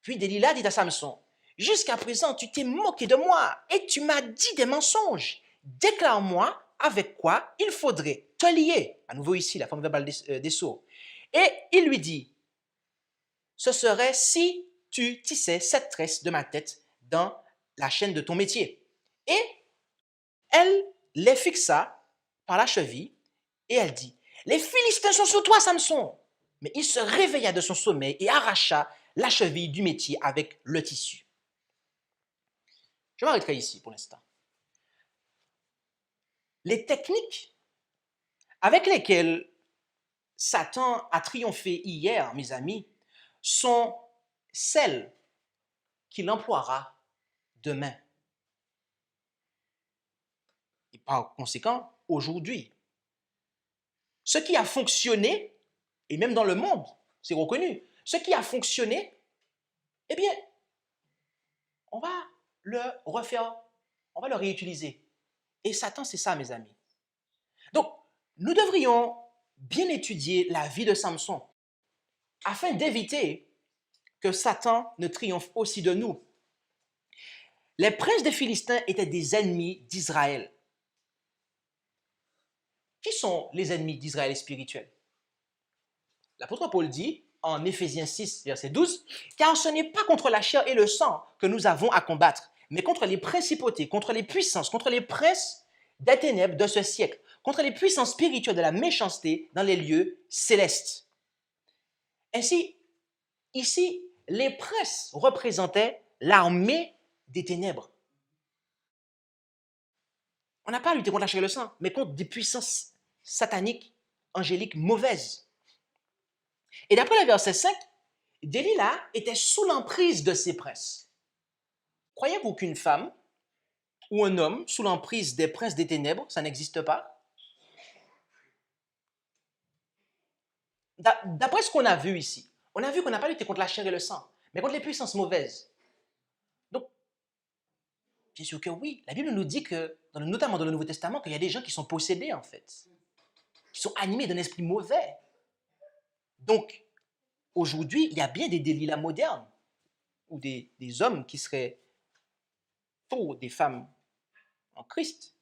Puis Delilah dit à Samson, jusqu'à présent tu t'es moqué de moi et tu m'as dit des mensonges. Déclare-moi avec quoi il faudrait te lier. À nouveau ici, la forme verbale d'Esau. Et il lui dit, ce serait si tu tissais 7 tresses de ma tête dans la chaîne de ton métier. Et elle les fixa par la cheville et elle dit, les Philistins sont sur toi, Samson. Mais il se réveilla de son sommeil et arracha la cheville du métier avec le tissu. Je m'arrêterai ici pour l'instant. Les techniques avec lesquelles Satan a triomphé hier, mes amis, sont celles qu'il emploiera demain. Et par conséquent, aujourd'hui. Ce qui a fonctionné, et même dans le monde, c'est reconnu, ce qui a fonctionné, eh bien, on va le refaire, on va le réutiliser. Et Satan, c'est ça, mes amis. Donc, nous devrions bien étudier la vie de Samson afin d'éviter que Satan ne triomphe aussi de nous. Les princes des Philistins étaient des ennemis d'Israël. Qui sont les ennemis d'Israël spirituels? L'apôtre Paul dit en Éphésiens 6, verset 12, « Car ce n'est pas contre la chair et le sang que nous avons à combattre, mais contre les principautés, contre les puissances, contre les princes des ténèbres de ce siècle, contre les puissances spirituelles de la méchanceté dans les lieux célestes. » Ainsi, ici, les princes représentaient l'armée des ténèbres. On n'a pas à lutter contre la chair et le sang, mais contre des puissances sataniques, angéliques, mauvaises. Et d'après le verset 5, Delilah était sous l'emprise de ces princes. Croyez-vous qu'une femme ou un homme sous l'emprise des princes des ténèbres, ça n'existe pas? D'après ce qu'on a vu ici, on a vu qu'on n'a pas lutté contre la chair et le sang, mais contre les puissances mauvaises. Donc, bien sûr que oui, la Bible nous dit que, notamment dans le Nouveau Testament, qu'il y a des gens qui sont possédés en fait, qui sont animés d'un esprit mauvais. Donc, aujourd'hui, il y a bien des Delilah modernes ou des hommes qui seraient pour des femmes en Christ,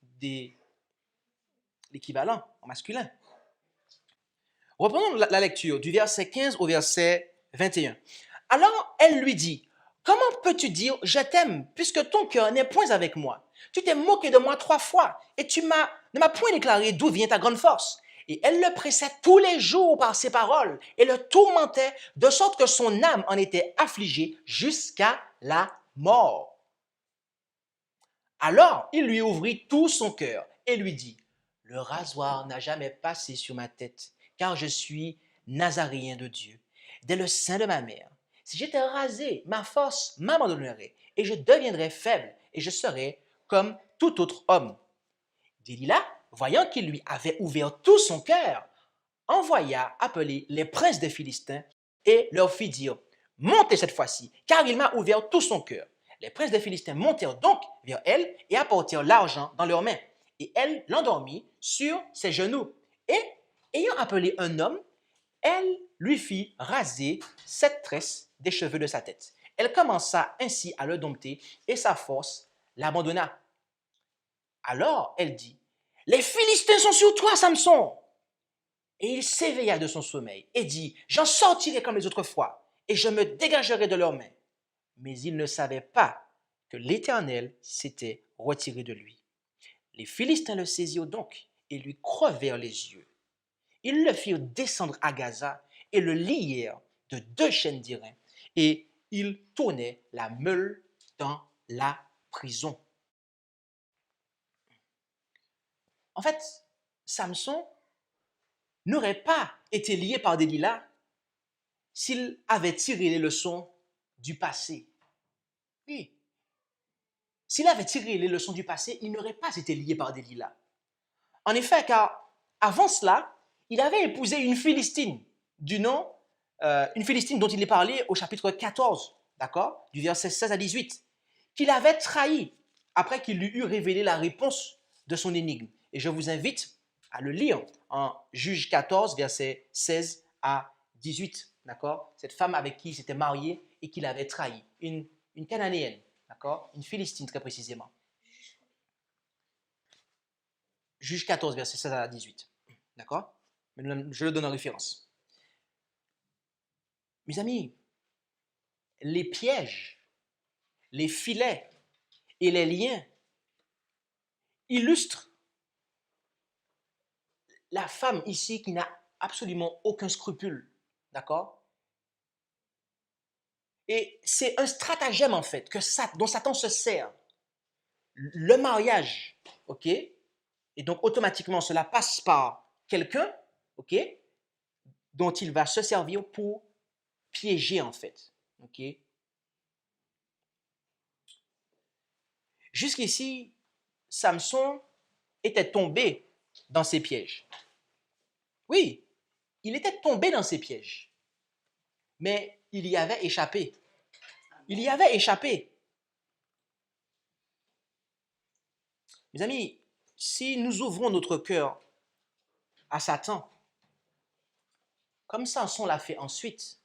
l'équivalent en masculin. Reprenons la lecture du verset 15 au verset 21. Alors elle lui dit, « Comment peux-tu dire « je t'aime » puisque ton cœur n'est point avec moi? Tu t'es moqué de moi 3 fois et ne m'as point déclaré d'où vient ta grande force. » Et elle le pressait tous les jours par ses paroles et le tourmentait de sorte que son âme en était affligée jusqu'à la mort. Alors il lui ouvrit tout son cœur et lui dit, « Le rasoir n'a jamais passé sur ma tête, car je suis nazaréen de Dieu. Dès le sein de ma mère, si j'étais rasé, ma force m'abandonnerait et je deviendrais faible et je serais comme tout autre homme. » Delilah, voyant qu'il lui avait ouvert tout son cœur, envoya appeler les princes des Philistins et leur fit dire, « Montez cette fois-ci, car il m'a ouvert tout son cœur. » Les princes des Philistins montèrent donc vers elle et apportèrent l'argent dans leurs mains. Et elle l'endormit sur ses genoux. Et, ayant appelé un homme, elle lui fit raser 7 tresses des cheveux de sa tête. Elle commença ainsi à le dompter et sa force l'abandonna. Alors elle dit, « Les Philistins sont sur toi, Samson !» Et il s'éveilla de son sommeil et dit, « J'en sortirai comme les autres fois et je me dégagerai de leurs mains. » Mais il ne savait pas que l'Éternel s'était retiré de lui. Les Philistins le saisirent donc et lui crevèrent les yeux. Ils le firent descendre à Gaza et le lièrent de 2 chaînes d'airain et ils tournaient la meule dans la prison. En fait, Samson n'aurait pas été lié par Delilah s'il avait tiré les leçons du passé. Oui. S'il avait tiré les leçons du passé, il n'aurait pas été lié par Delilah. En effet, car avant cela, il avait épousé une Philistine du nom, une Philistine dont il est parlé au chapitre 14, d'accord, du verset 16 à 18, qu'il avait trahi après qu'il lui eut révélé la réponse de son énigme. Et je vous invite à le lire en Juge 14, verset 16 à 18, d'accord, cette femme avec qui il s'était marié et qu'il avait trahi, une Cananéenne, d'accord, une Philistine très précisément. Juge 14, verset 16 à 18, d'accord, je le donne en référence. Mes amis, les pièges, les filets et les liens illustrent la femme ici qui n'a absolument aucun scrupule, d'accord? Et c'est un stratagème en fait dont Satan se sert. Le mariage, ok? Et donc automatiquement cela passe par quelqu'un, ok? Dont il va se servir pour piéger en fait, ok? Jusqu'ici, Samson était tombé dans ces pièges. Oui, il était tombé dans ces pièges. Mais il y avait échappé. Il y avait échappé. Mes amis, si nous ouvrons notre cœur à Satan, comme Samson l'a fait ensuite,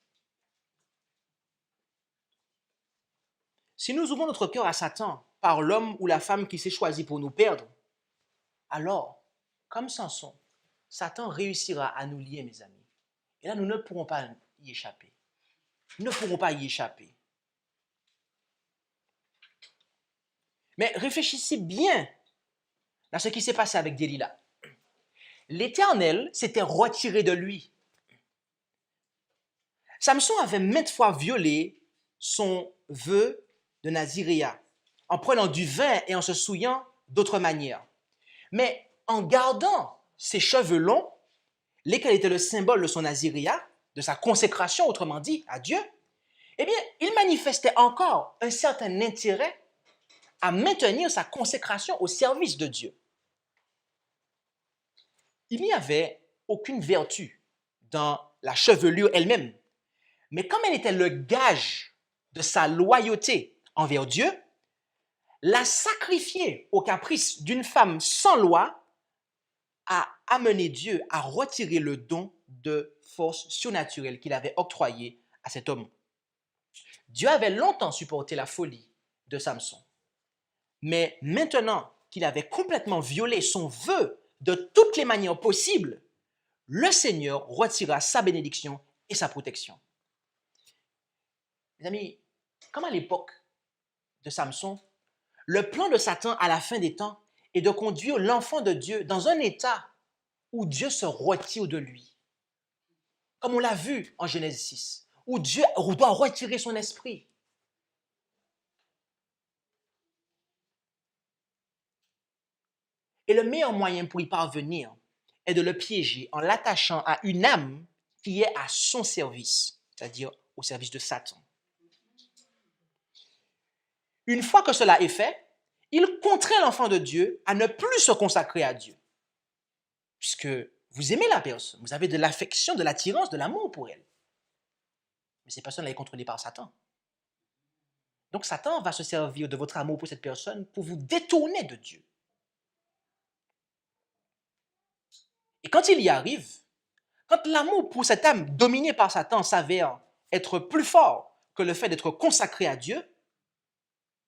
Si nous ouvrons notre cœur à Satan par l'homme ou la femme qui s'est choisi pour nous perdre, alors, comme Samson, Satan réussira à nous lier, mes amis. Et là, nous ne pourrons pas y échapper. Nous ne pourrons pas y échapper. Mais réfléchissez bien à ce qui s'est passé avec Delilah. L'Éternel s'était retiré de lui. Samson avait maintes fois violé son vœu de Naziréa en prenant du vin et en se souillant d'autres manières. Mais en gardant ses cheveux longs, lesquels étaient le symbole de son Naziréa, de sa consécration, autrement dit, à Dieu, eh bien, il manifestait encore un certain intérêt à maintenir sa consécration au service de Dieu. Il n'y avait aucune vertu dans la chevelure elle-même, mais comme elle était le gage de sa loyauté envers Dieu, la sacrifier au caprice d'une femme sans loi a amené Dieu à retirer le don de force surnaturelle qu'il avait octroyé à cet homme. Dieu avait longtemps supporté la folie de Samson, mais maintenant qu'il avait complètement violé son vœu de toutes les manières possibles, le Seigneur retira sa bénédiction et sa protection. Mes amis, comme à l'époque de Samson, le plan de Satan à la fin des temps est de conduire l'enfant de Dieu dans un état où Dieu se retire de lui. Comme on l'a vu en Genèse 6, où Dieu doit retirer son esprit. Et le meilleur moyen pour y parvenir est de le piéger en l'attachant à une âme qui est à son service, c'est-à-dire au service de Satan. Une fois que cela est fait, il contraint l'enfant de Dieu à ne plus se consacrer à Dieu. Puisque vous aimez la personne, vous avez de l'affection, de l'attirance, de l'amour pour elle. Mais cette personne est contrôlée par Satan. Donc Satan va se servir de votre amour pour cette personne pour vous détourner de Dieu. Et quand il y arrive, quand l'amour pour cette âme dominée par Satan s'avère être plus fort que le fait d'être consacré à Dieu,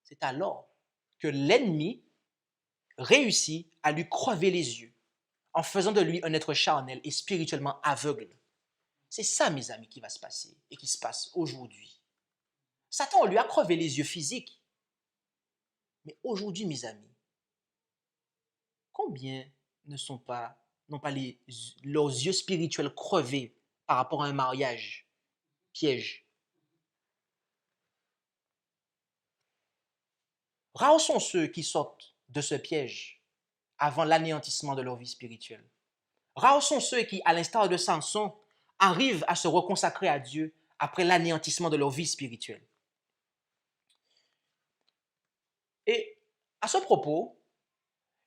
c'est alors que l'ennemi réussit à lui crever les yeux en faisant de lui un être charnel et spirituellement aveugle. C'est ça, mes amis, qui va se passer et qui se passe aujourd'hui. Satan lui a crevé les yeux physiques. Mais aujourd'hui, mes amis, combien n'ont pas leurs yeux spirituels crevés par rapport à un mariage piège? Rares sont ceux qui sortent de ce piège avant l'anéantissement de leur vie spirituelle. Rares sont ceux qui, à l'instar de Samson, arrivent à se reconsacrer à Dieu après l'anéantissement de leur vie spirituelle. Et à ce propos,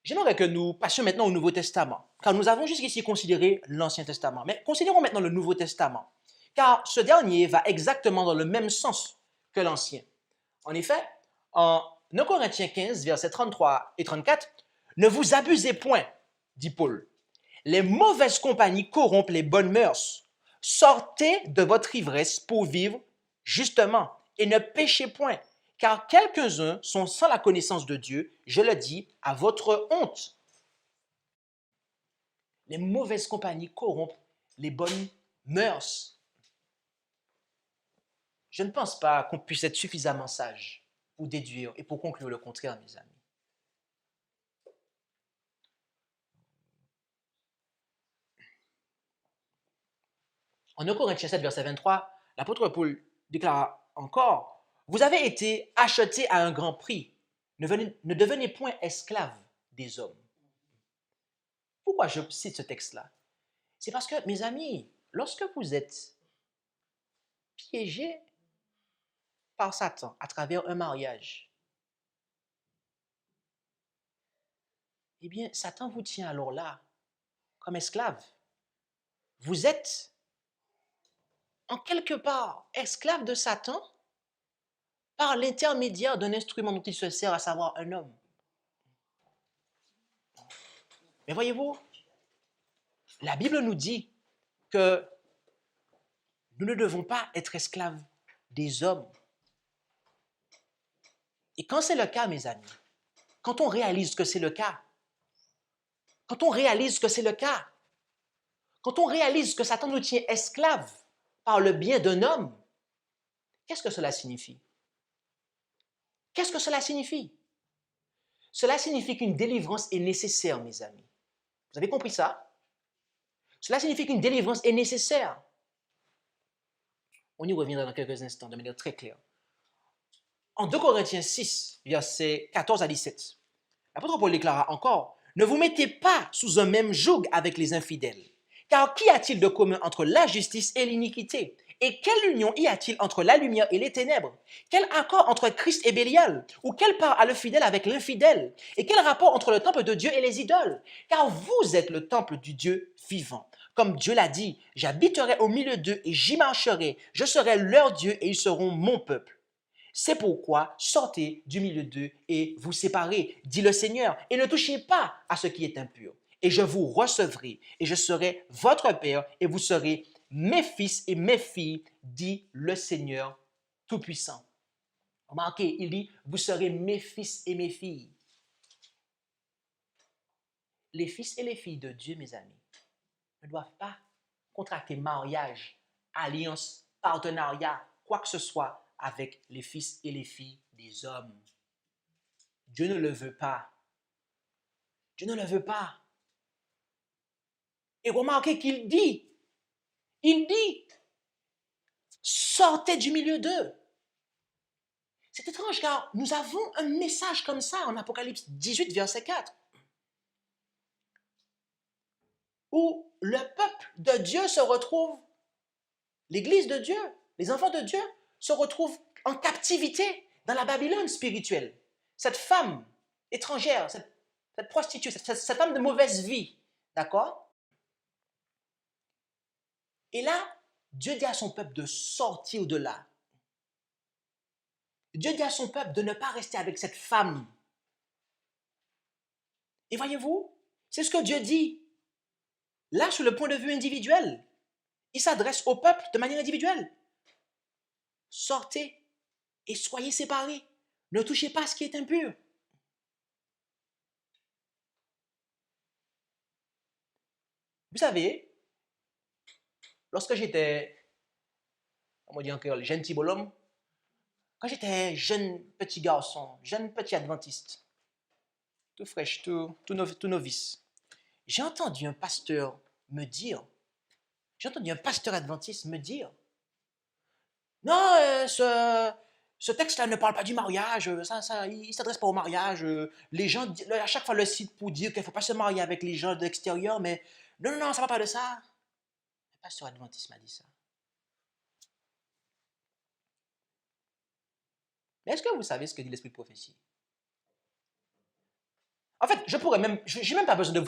j'aimerais que nous passions maintenant au Nouveau Testament, car nous avons jusqu'ici considéré l'Ancien Testament. Mais considérons maintenant le Nouveau Testament, car ce dernier va exactement dans le même sens que l'Ancien. En effet, en 1 Corinthiens 15, versets 33 et 34, « Ne vous abusez point, dit Paul. Les mauvaises compagnies corrompent les bonnes mœurs. Sortez de votre ivresse pour vivre justement et ne péchez point, car quelques-uns sont sans la connaissance de Dieu, je le dis, à votre honte. » Les mauvaises compagnies corrompent les bonnes mœurs. Je ne pense pas qu'on puisse être suffisamment sage pour déduire et pour conclure le contraire, mes amis. En 1 Corinthiens 7, verset 23, l'apôtre Paul déclare encore, « Vous avez été achetés à un grand prix. Ne devenez point esclaves des hommes. » Pourquoi je cite ce texte-là? C'est parce que, mes amis, lorsque vous êtes piégés par Satan à travers un mariage, eh bien, Satan vous tient alors là comme esclave. Vous êtes en quelque part esclave de Satan par l'intermédiaire d'un instrument dont il se sert, à savoir un homme. Mais voyez-vous, la Bible nous dit que nous ne devons pas être esclaves des hommes. Et quand c'est le cas, mes amis, quand on réalise que c'est le cas, quand on réalise que c'est le cas, quand on réalise que Satan nous tient esclaves par le biais d'un homme, qu'est-ce que cela signifie? Qu'est-ce que cela signifie? Cela signifie qu'une délivrance est nécessaire, mes amis. Vous avez compris ça? Cela signifie qu'une délivrance est nécessaire. On y reviendra dans quelques instants de manière très claire. En 2 Corinthiens 6, versets 14 à 17, l'apôtre Paul déclara encore, « Ne vous mettez pas sous un même joug avec les infidèles, car qu'y a-t-il de commun entre la justice et l'iniquité? Et quelle union y a-t-il entre la lumière et les ténèbres? Quel accord entre Christ et Bélial? Ou quelle part a le fidèle avec l'infidèle? Et quel rapport entre le temple de Dieu et les idoles? Car vous êtes le temple du Dieu vivant. Comme Dieu l'a dit, j'habiterai au milieu d'eux et j'y marcherai. Je serai leur Dieu et ils seront mon peuple. C'est pourquoi sortez du milieu d'eux et vous séparez, dit le Seigneur, et ne touchez pas à ce qui est impur. Et je vous recevrai, et je serai votre Père, et vous serez mes fils et mes filles, dit le Seigneur Tout-Puissant. Remarquez, il dit, vous serez mes fils et mes filles. Les fils et les filles de Dieu, mes amis, ne doivent pas contracter mariage, alliance, partenariat, quoi que ce soit avec les fils et les filles des hommes. Dieu ne le veut pas. Dieu ne le veut pas. Et remarquez qu'il dit, sortez du milieu d'eux. C'est étrange car nous avons un message comme ça en Apocalypse 18, verset 4, où le peuple de Dieu se retrouve, l'Église de Dieu, les enfants de Dieu, se retrouve en captivité dans la Babylone spirituelle. Cette femme étrangère, cette prostituée, cette femme de mauvaise vie, d'accord? Et là, Dieu dit à son peuple de sortir de là. Dieu dit à son peuple de ne pas rester avec cette femme. Et voyez-vous, c'est ce que Dieu dit. Là, sur le point de vue individuel, il s'adresse au peuple de manière individuelle. Sortez et soyez séparés. Ne touchez pas à ce qui est impur. Vous savez, lorsque j'étais, on dit encore, jeune petit bonhomme, quand j'étais jeune petit garçon, jeune petit adventiste, tout fraîche, tout novice, j'ai entendu un pasteur adventiste me dire, non, ce texte-là ne parle pas du mariage, il ne s'adresse pas au mariage. Les gens, à chaque fois, le citent pour dire qu'il ne faut pas se marier avec les gens de l'extérieur, mais non, ça ne va pas de ça. Le pasteur adventiste m'a dit ça. Mais est-ce que vous savez ce que dit l'esprit de prophétie? En fait, je n'ai même pas besoin de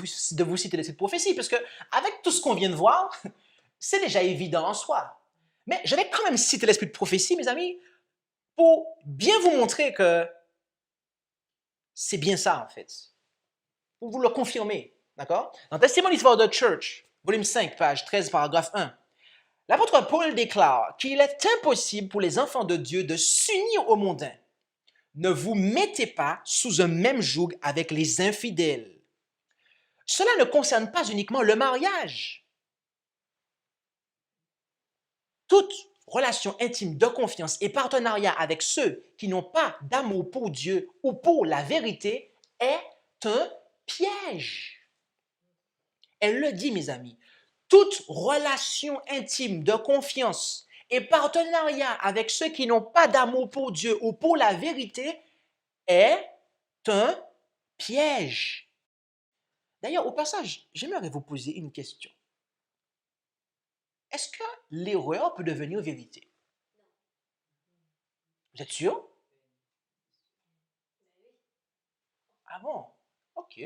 vous citer l'esprit de prophétie, parce que avec tout ce qu'on vient de voir, c'est déjà évident en soi. Mais je vais quand même citer l'esprit de prophétie, mes amis, pour bien vous montrer que c'est bien ça, en fait. Pour vous le confirmer, d'accord? Dans Testimonies for the Church, volume 5, page 13, paragraphe 1, l'apôtre Paul déclare qu'il est impossible pour les enfants de Dieu de s'unir aux mondains. Ne vous mettez pas sous un même joug avec les infidèles. Cela ne concerne pas uniquement le mariage. Toute relation intime de confiance et partenariat avec ceux qui n'ont pas d'amour pour Dieu ou pour la vérité est un piège. Elle le dit, mes amis. Toute relation intime de confiance et partenariat avec ceux qui n'ont pas d'amour pour Dieu ou pour la vérité est un piège. D'ailleurs, au passage, j'aimerais vous poser une question. Est-ce que l'erreur peut devenir vérité? Vous êtes sûr? Ah bon? Ok.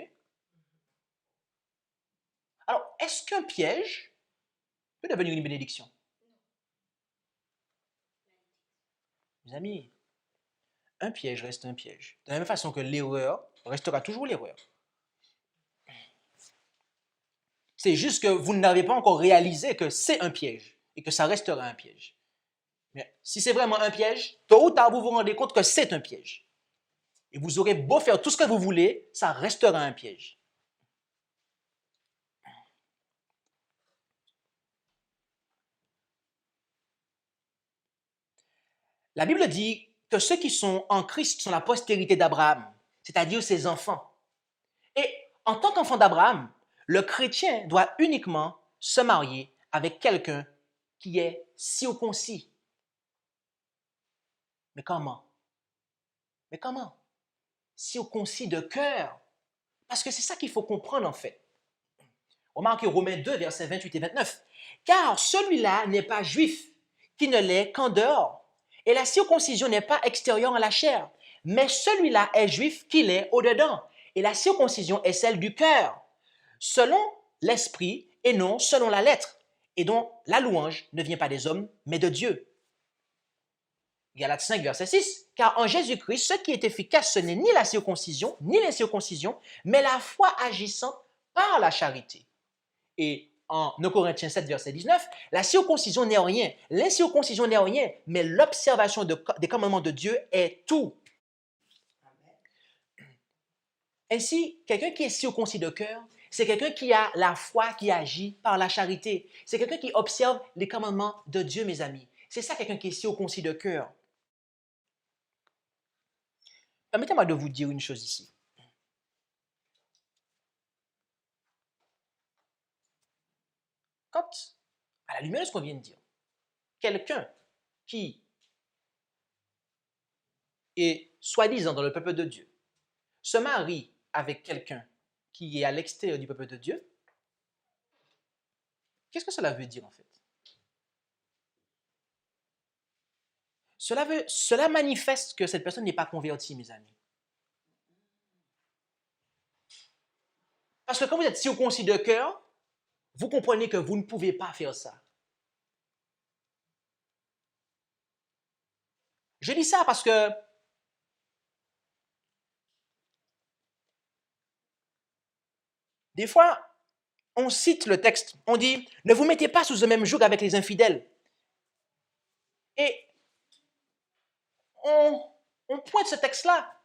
Alors, est-ce qu'un piège peut devenir une bénédiction? Mes amis, un piège reste un piège. De la même façon que l'erreur restera toujours l'erreur. C'est juste que vous n'avez pas encore réalisé que c'est un piège et que ça restera un piège. Mais si c'est vraiment un piège, tôt ou tard, vous vous rendez compte que c'est un piège. Et vous aurez beau faire tout ce que vous voulez, ça restera un piège. La Bible dit que ceux qui sont en Christ sont la postérité d'Abraham, c'est-à-dire ses enfants. Et en tant qu'enfant d'Abraham, le chrétien doit uniquement se marier avec quelqu'un qui est circoncis. Mais comment? Mais comment? Circoncis de cœur. Parce que c'est ça qu'il faut comprendre en fait. Remarquez Romains 2, versets 28 et 29. Car celui-là n'est pas juif, qui ne l'est qu'en dehors. Et la circoncision n'est pas extérieure à la chair, mais celui-là est juif qui l'est au-dedans. Et la circoncision est celle du cœur, selon l'esprit et non selon la lettre, et dont la louange ne vient pas des hommes, mais de Dieu. Galates 5, verset 6. Car en Jésus-Christ, ce qui est efficace, ce n'est ni la circoncision, ni l'incirconcision, mais la foi agissant par la charité. Et en 2 Corinthiens 7, verset 19, la circoncision n'est rien, l'incirconcision n'est rien, mais l'observation des commandements de Dieu est tout. Ainsi, quelqu'un qui est circoncis de cœur, c'est quelqu'un qui a la foi qui agit par la charité. C'est quelqu'un qui observe les commandements de Dieu, mes amis. C'est ça, quelqu'un qui est circoncis de cœur. Permettez-moi de vous dire une chose ici. Quand, à la lumière de ce qu'on vient de dire, quelqu'un qui est soi-disant dans le peuple de Dieu se marie avec quelqu'un qui est à l'extérieur du peuple de Dieu, qu'est-ce que cela veut dire en fait? Cela manifeste que cette personne n'est pas convertie, mes amis. Parce que quand vous êtes circoncis de cœur, vous comprenez que vous ne pouvez pas faire ça. Je dis ça parce que des fois, on cite le texte, on dit « Ne vous mettez pas sous le même joug avec les infidèles ». Et on pointe ce texte-là.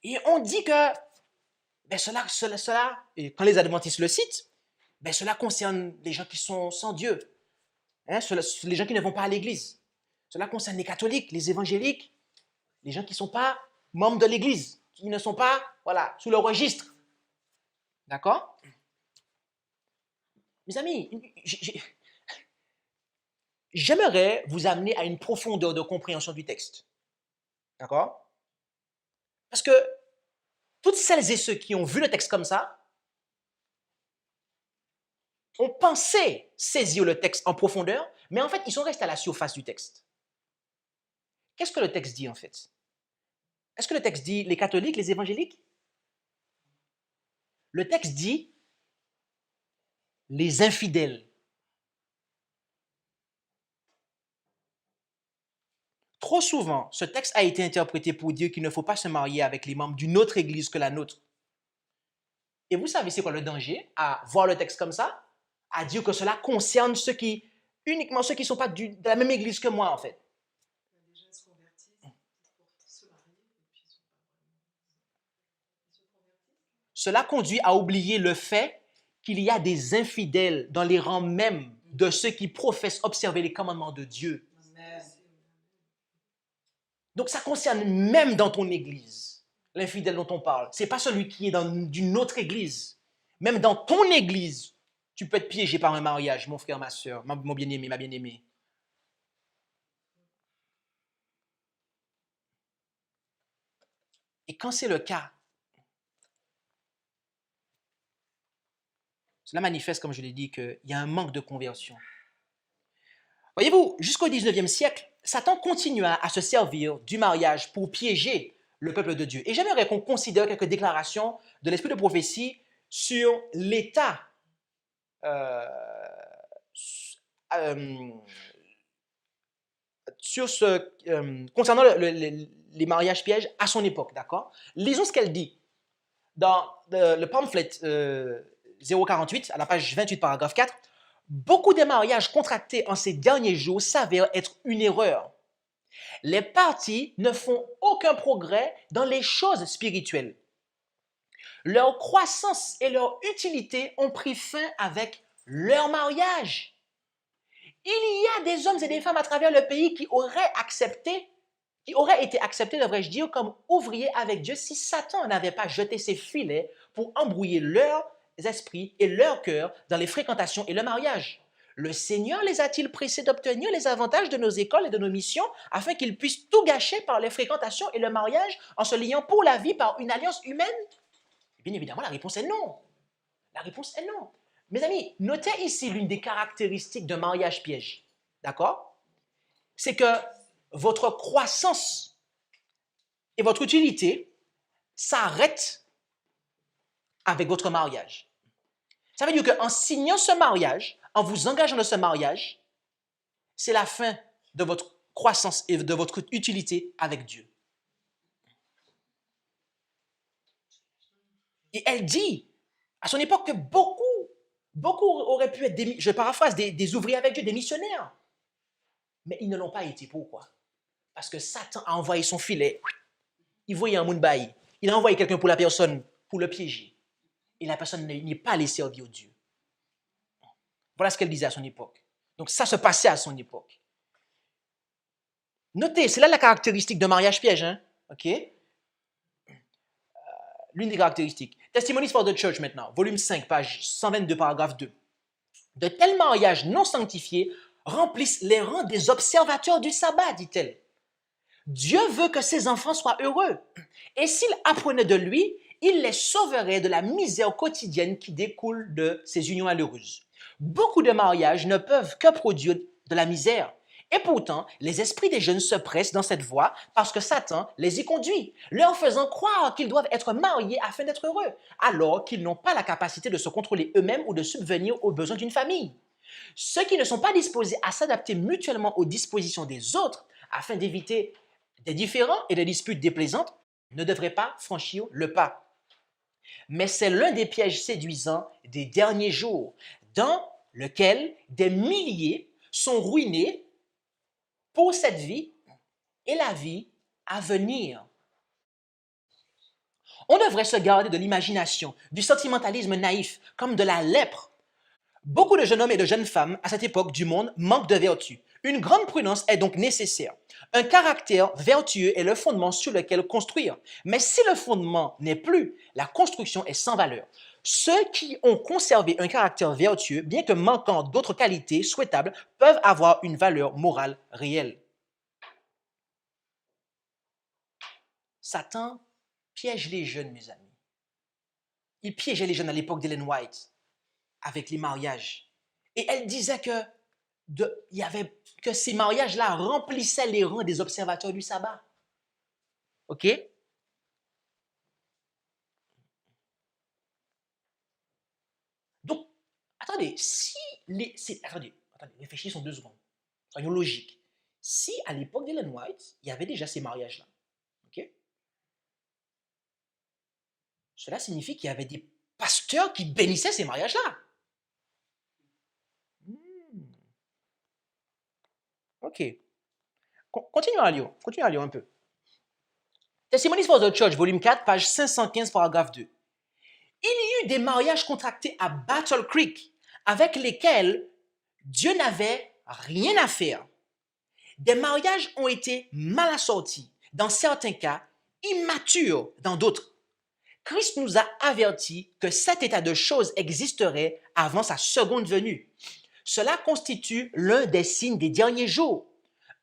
Et on dit que cela, et quand les adventistes le citent, cela concerne les gens qui sont sans Dieu, les gens qui ne vont pas à l'église. Cela concerne les catholiques, les évangéliques, les gens qui ne sont pas membres de l'église, qui ne sont pas sous le registre. D'accord? Mes amis, j'aimerais vous amener à une profondeur de compréhension du texte. D'accord? Parce que toutes celles et ceux qui ont vu le texte comme ça ont pensé saisir le texte en profondeur, mais en fait, ils sont restés à la surface du texte. Qu'est-ce que le texte dit en fait? Est-ce que le texte dit les catholiques, les évangéliques? Le texte dit les infidèles. Trop souvent, ce texte a été interprété pour dire qu'il ne faut pas se marier avec les membres d'une autre église que la nôtre. Et vous savez c'est quoi le danger à voir le texte comme ça, à dire que cela concerne uniquement ceux qui ne sont pas de la même église que moi en fait. Déjà se convertissent pour se marier et puis ils se convertissent. Cela conduit à oublier le fait qu'il y a des infidèles dans les rangs même de ceux qui professent observer les commandements de Dieu. Donc ça concerne même dans ton église, l'infidèle dont on parle. Ce n'est pas celui qui est d'une autre église. Même dans ton église, tu peux être piégé par un mariage, mon frère, ma soeur, mon bien-aimé, ma bien-aimée. Et quand c'est le cas, cela manifeste, comme je l'ai dit, qu'il y a un manque de conversion. Voyez-vous, jusqu'au 19e siècle, Satan continua à se servir du mariage pour piéger le peuple de Dieu. Et j'aimerais qu'on considère quelques déclarations de l'esprit de prophétie sur l'état, concernant les mariages pièges à son époque, d'accord? Lisons ce qu'elle dit dans le pamphlet 048, à la page 28, paragraphe 4. Beaucoup des mariages contractés en ces derniers jours s'avèrent être une erreur. Les partis ne font aucun progrès dans les choses spirituelles. Leur croissance et leur utilité ont pris fin avec leur mariage. Il y a des hommes et des femmes à travers le pays qui auraient été acceptés, devrais-je dire, comme ouvriers avec Dieu si Satan n'avait pas jeté ses filets pour embrouiller leurs esprits et leur cœur dans les fréquentations et le mariage. Le Seigneur les a-t-il pressés d'obtenir les avantages de nos écoles et de nos missions afin qu'ils puissent tout gâcher par les fréquentations et le mariage en se liant pour la vie par une alliance humaine? Bien évidemment, la réponse est non. La réponse est non. Mes amis, notez ici l'une des caractéristiques d'un mariage piège. D'accord? C'est que votre croissance et votre utilité s'arrêtent avec votre mariage. Ça veut dire qu'en signant ce mariage, en vous engageant dans ce mariage, c'est la fin de votre croissance et de votre utilité avec Dieu. Et elle dit, à son époque, que beaucoup auraient pu être, je paraphrase, des ouvriers avec Dieu, des missionnaires. Mais ils ne l'ont pas été. Pourquoi? Parce que Satan a envoyé son filet. Il voyait un mounbaï. Il a envoyé quelqu'un pour la personne, pour le piéger. Et la personne n'est pas allée servir Dieu. Voilà ce qu'elle disait à son époque. Donc ça se passait à son époque. Notez, c'est là la caractéristique d'un mariage piège. Hein? OK? L'une des caractéristiques. Testimonies for the Church maintenant, volume 5, page 122, paragraphe 2. De tels mariages non sanctifiés remplissent les rangs des observateurs du sabbat, dit-elle. Dieu veut que ses enfants soient heureux. Et s'ils apprenaient de lui, il les sauverait de la misère quotidienne qui découle de ces unions malheureuses. Beaucoup de mariages ne peuvent que produire de la misère. Et pourtant, les esprits des jeunes se pressent dans cette voie parce que Satan les y conduit, leur faisant croire qu'ils doivent être mariés afin d'être heureux, alors qu'ils n'ont pas la capacité de se contrôler eux-mêmes ou de subvenir aux besoins d'une famille. Ceux qui ne sont pas disposés à s'adapter mutuellement aux dispositions des autres afin d'éviter des différends et des disputes déplaisantes ne devraient pas franchir le pas. Mais c'est l'un des pièges séduisants des derniers jours, dans lequel des milliers sont ruinés pour cette vie et la vie à venir. On devrait se garder de l'imagination, du sentimentalisme naïf, comme de la lèpre. Beaucoup de jeunes hommes et de jeunes femmes à cette époque du monde manquent de vertu. Une grande prudence est donc nécessaire. Un caractère vertueux est le fondement sur lequel construire. Mais si le fondement n'est plus, la construction est sans valeur. Ceux qui ont conservé un caractère vertueux, bien que manquant d'autres qualités souhaitables, peuvent avoir une valeur morale réelle. Satan piège les jeunes, mes amis. Il piégeait les jeunes à l'époque d'Ellen White avec les mariages. Et elle disait que ces mariages-là remplissaient les rangs des observateurs du sabbat. OK? Donc, attendez, attendez, réfléchissons 2 secondes. Soyons logiques. Si à l'époque d'Ellen White, il y avait déjà ces mariages-là, OK? Cela signifie qu'il y avait des pasteurs qui bénissaient ces mariages-là. OK. Continuons à lire un peu. Testimonies for the Church, volume 4, page 515, paragraphe 2. Il y eut des mariages contractés à Battle Creek avec lesquels Dieu n'avait rien à faire. Des mariages ont été mal assortis, dans certains cas, immatures dans d'autres. Christ nous a avertis que cet état de choses existerait avant sa seconde venue. Cela constitue l'un des signes des derniers jours.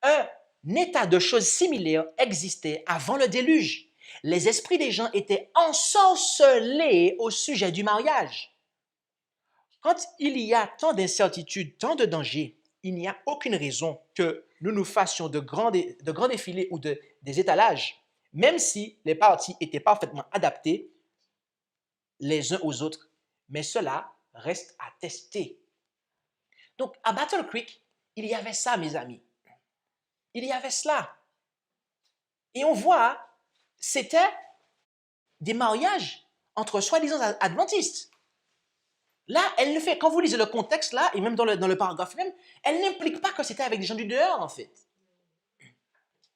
Un état de choses similaire existait avant le déluge. Les esprits des gens étaient ensorcelés au sujet du mariage. Quand il y a tant d'incertitudes, tant de dangers, il n'y a aucune raison que nous nous fassions de grands défilés ou des étalages, même si les parties étaient parfaitement adaptées les uns aux autres. Mais cela reste à tester. Donc, à Battle Creek, il y avait ça, mes amis. Il y avait cela. Et on voit, c'était des mariages entre soi-disant adventistes. Là, elle ne fait, quand vous lisez le contexte là, et même dans le paragraphe même, elle n'implique pas que c'était avec des gens du dehors, en fait.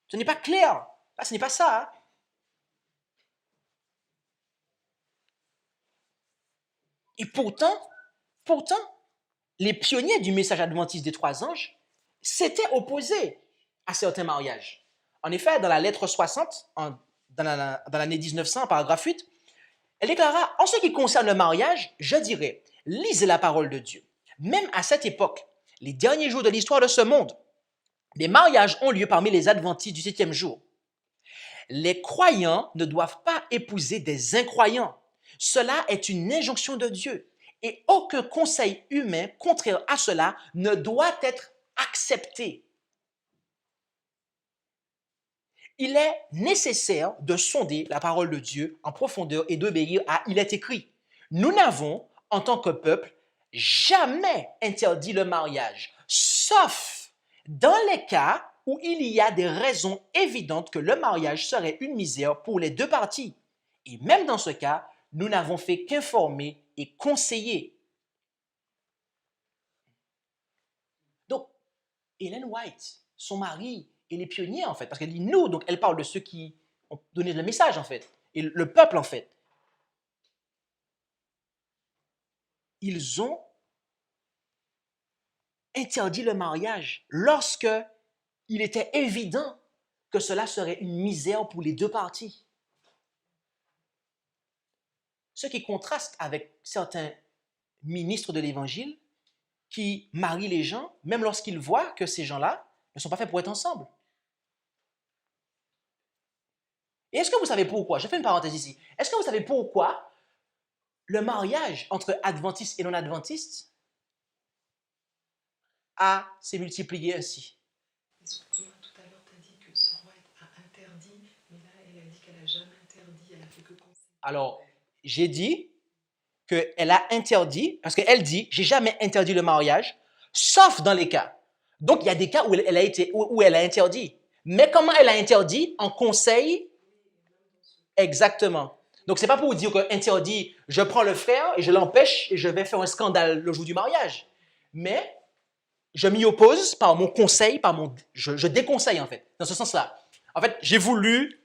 Ce n'est pas clair. Là, ce n'est pas ça. Hein. Et pourtant, les pionniers du message adventiste des trois anges s'étaient opposés à certains mariages. En effet, dans la lettre 60, dans l'année 1900, paragraphe 8, elle déclara, en ce qui concerne le mariage, je dirais, lisez la parole de Dieu. Même à cette époque, les derniers jours de l'histoire de ce monde, des mariages ont lieu parmi les adventistes du 7e jour. Les croyants ne doivent pas épouser des incroyants. Cela est une injonction de Dieu. Et aucun conseil humain contraire à cela ne doit être accepté. Il est nécessaire de sonder la parole de Dieu en profondeur et d'obéir à « il est écrit ». Nous n'avons, en tant que peuple, jamais interdit le mariage, sauf dans les cas où il y a des raisons évidentes que le mariage serait une misère pour les deux parties. Et même dans ce cas, nous n'avons fait qu'informer et conseiller. Donc, Ellen White, son mari, et les pionniers, en fait, parce qu'elle dit nous, donc elle parle de ceux qui ont donné le message, en fait, et le peuple, en fait. Ils ont interdit le mariage lorsque il était évident que cela serait une misère pour les deux parties. Ce qui contraste avec certains ministres de l'Évangile qui marient les gens, même lorsqu'ils voient que ces gens-là ne sont pas faits pour être ensemble. Et est-ce que vous savez pourquoi? Je fais une parenthèse ici. Est-ce que vous savez pourquoi le mariage entre adventistes et non-adventistes s'est multiplié ainsi? Excuse-moi, tout à l'heure, tu as dit que Sir White a interdit, mais là, elle a dit qu'elle n'a jamais interdit, elle a fait que conseiller. Alors, j'ai dit qu'elle a interdit, parce qu'elle dit, j'ai jamais interdit le mariage, sauf dans les cas. Donc, il y a des cas où elle a interdit. Mais comment elle a interdit? En conseil. Exactement. Donc, c'est pas pour vous dire que interdit, je prends le frère et je l'empêche et je vais faire un scandale le jour du mariage. Mais je m'y oppose par mon conseil, je déconseille en fait, dans ce sens-là. En fait, j'ai voulu